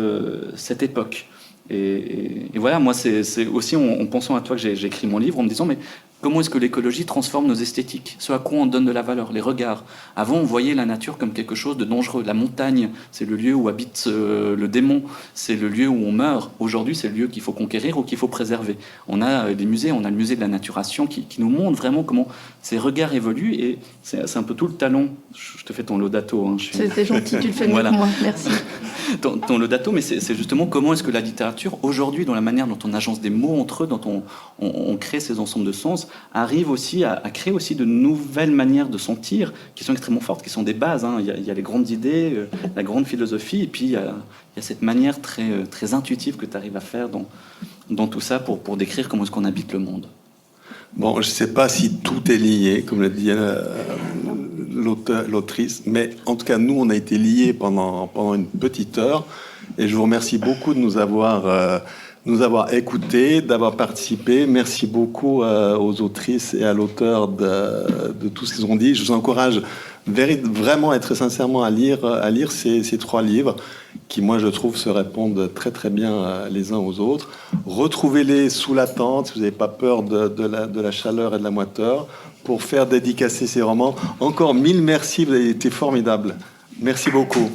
époque. Et voilà, moi, c'est aussi en pensant à toi que j'ai écrit mon livre, en me disant, mais comment est-ce que l'écologie transforme nos esthétiques ? Ce à quoi on donne de la valeur, les regards. Avant, on voyait la nature comme quelque chose de dangereux. La montagne, c'est le lieu où habite le démon, c'est le lieu où on meurt. Aujourd'hui, c'est le lieu qu'il faut conquérir ou qu'il faut préserver. On a des musées, on a le musée de la naturation qui nous montre vraiment comment ces regards évoluent, et c'est un peu tout le talent. Je te fais ton laudato. Hein, C'était gentil, tu le fais mieux que moi, merci. Ton laudato, mais c'est justement comment est-ce que la littérature, aujourd'hui, dans la manière dont on agence des mots entre eux, dont on crée ces ensembles de sens, arrive aussi à créer aussi de nouvelles manières de sentir qui sont extrêmement fortes, qui sont des bases. Hein. Il y a les grandes idées, la grande philosophie, et puis il y a cette manière très, très intuitive que tu arrives à faire dans tout ça pour décrire comment est-ce qu'on habite le monde. Bon, je ne sais pas si tout est lié, comme l'a dit l'autrice, mais en tout cas, nous, on a été liés pendant une petite heure, et je vous remercie beaucoup de nous avoir écoutés, d'avoir participé. Merci beaucoup aux autrices et à l'auteur de tout ce qu'ils ont dit. Je vous encourage vraiment et très sincèrement à lire ces 3 livres qui, moi, je trouve, se répondent très très bien les uns aux autres. Retrouvez-les sous la tente, si vous n'avez pas peur de la chaleur et de la moiteur, pour faire dédicacer ces romans. Encore 1000 merci, vous avez été formidables. Merci beaucoup.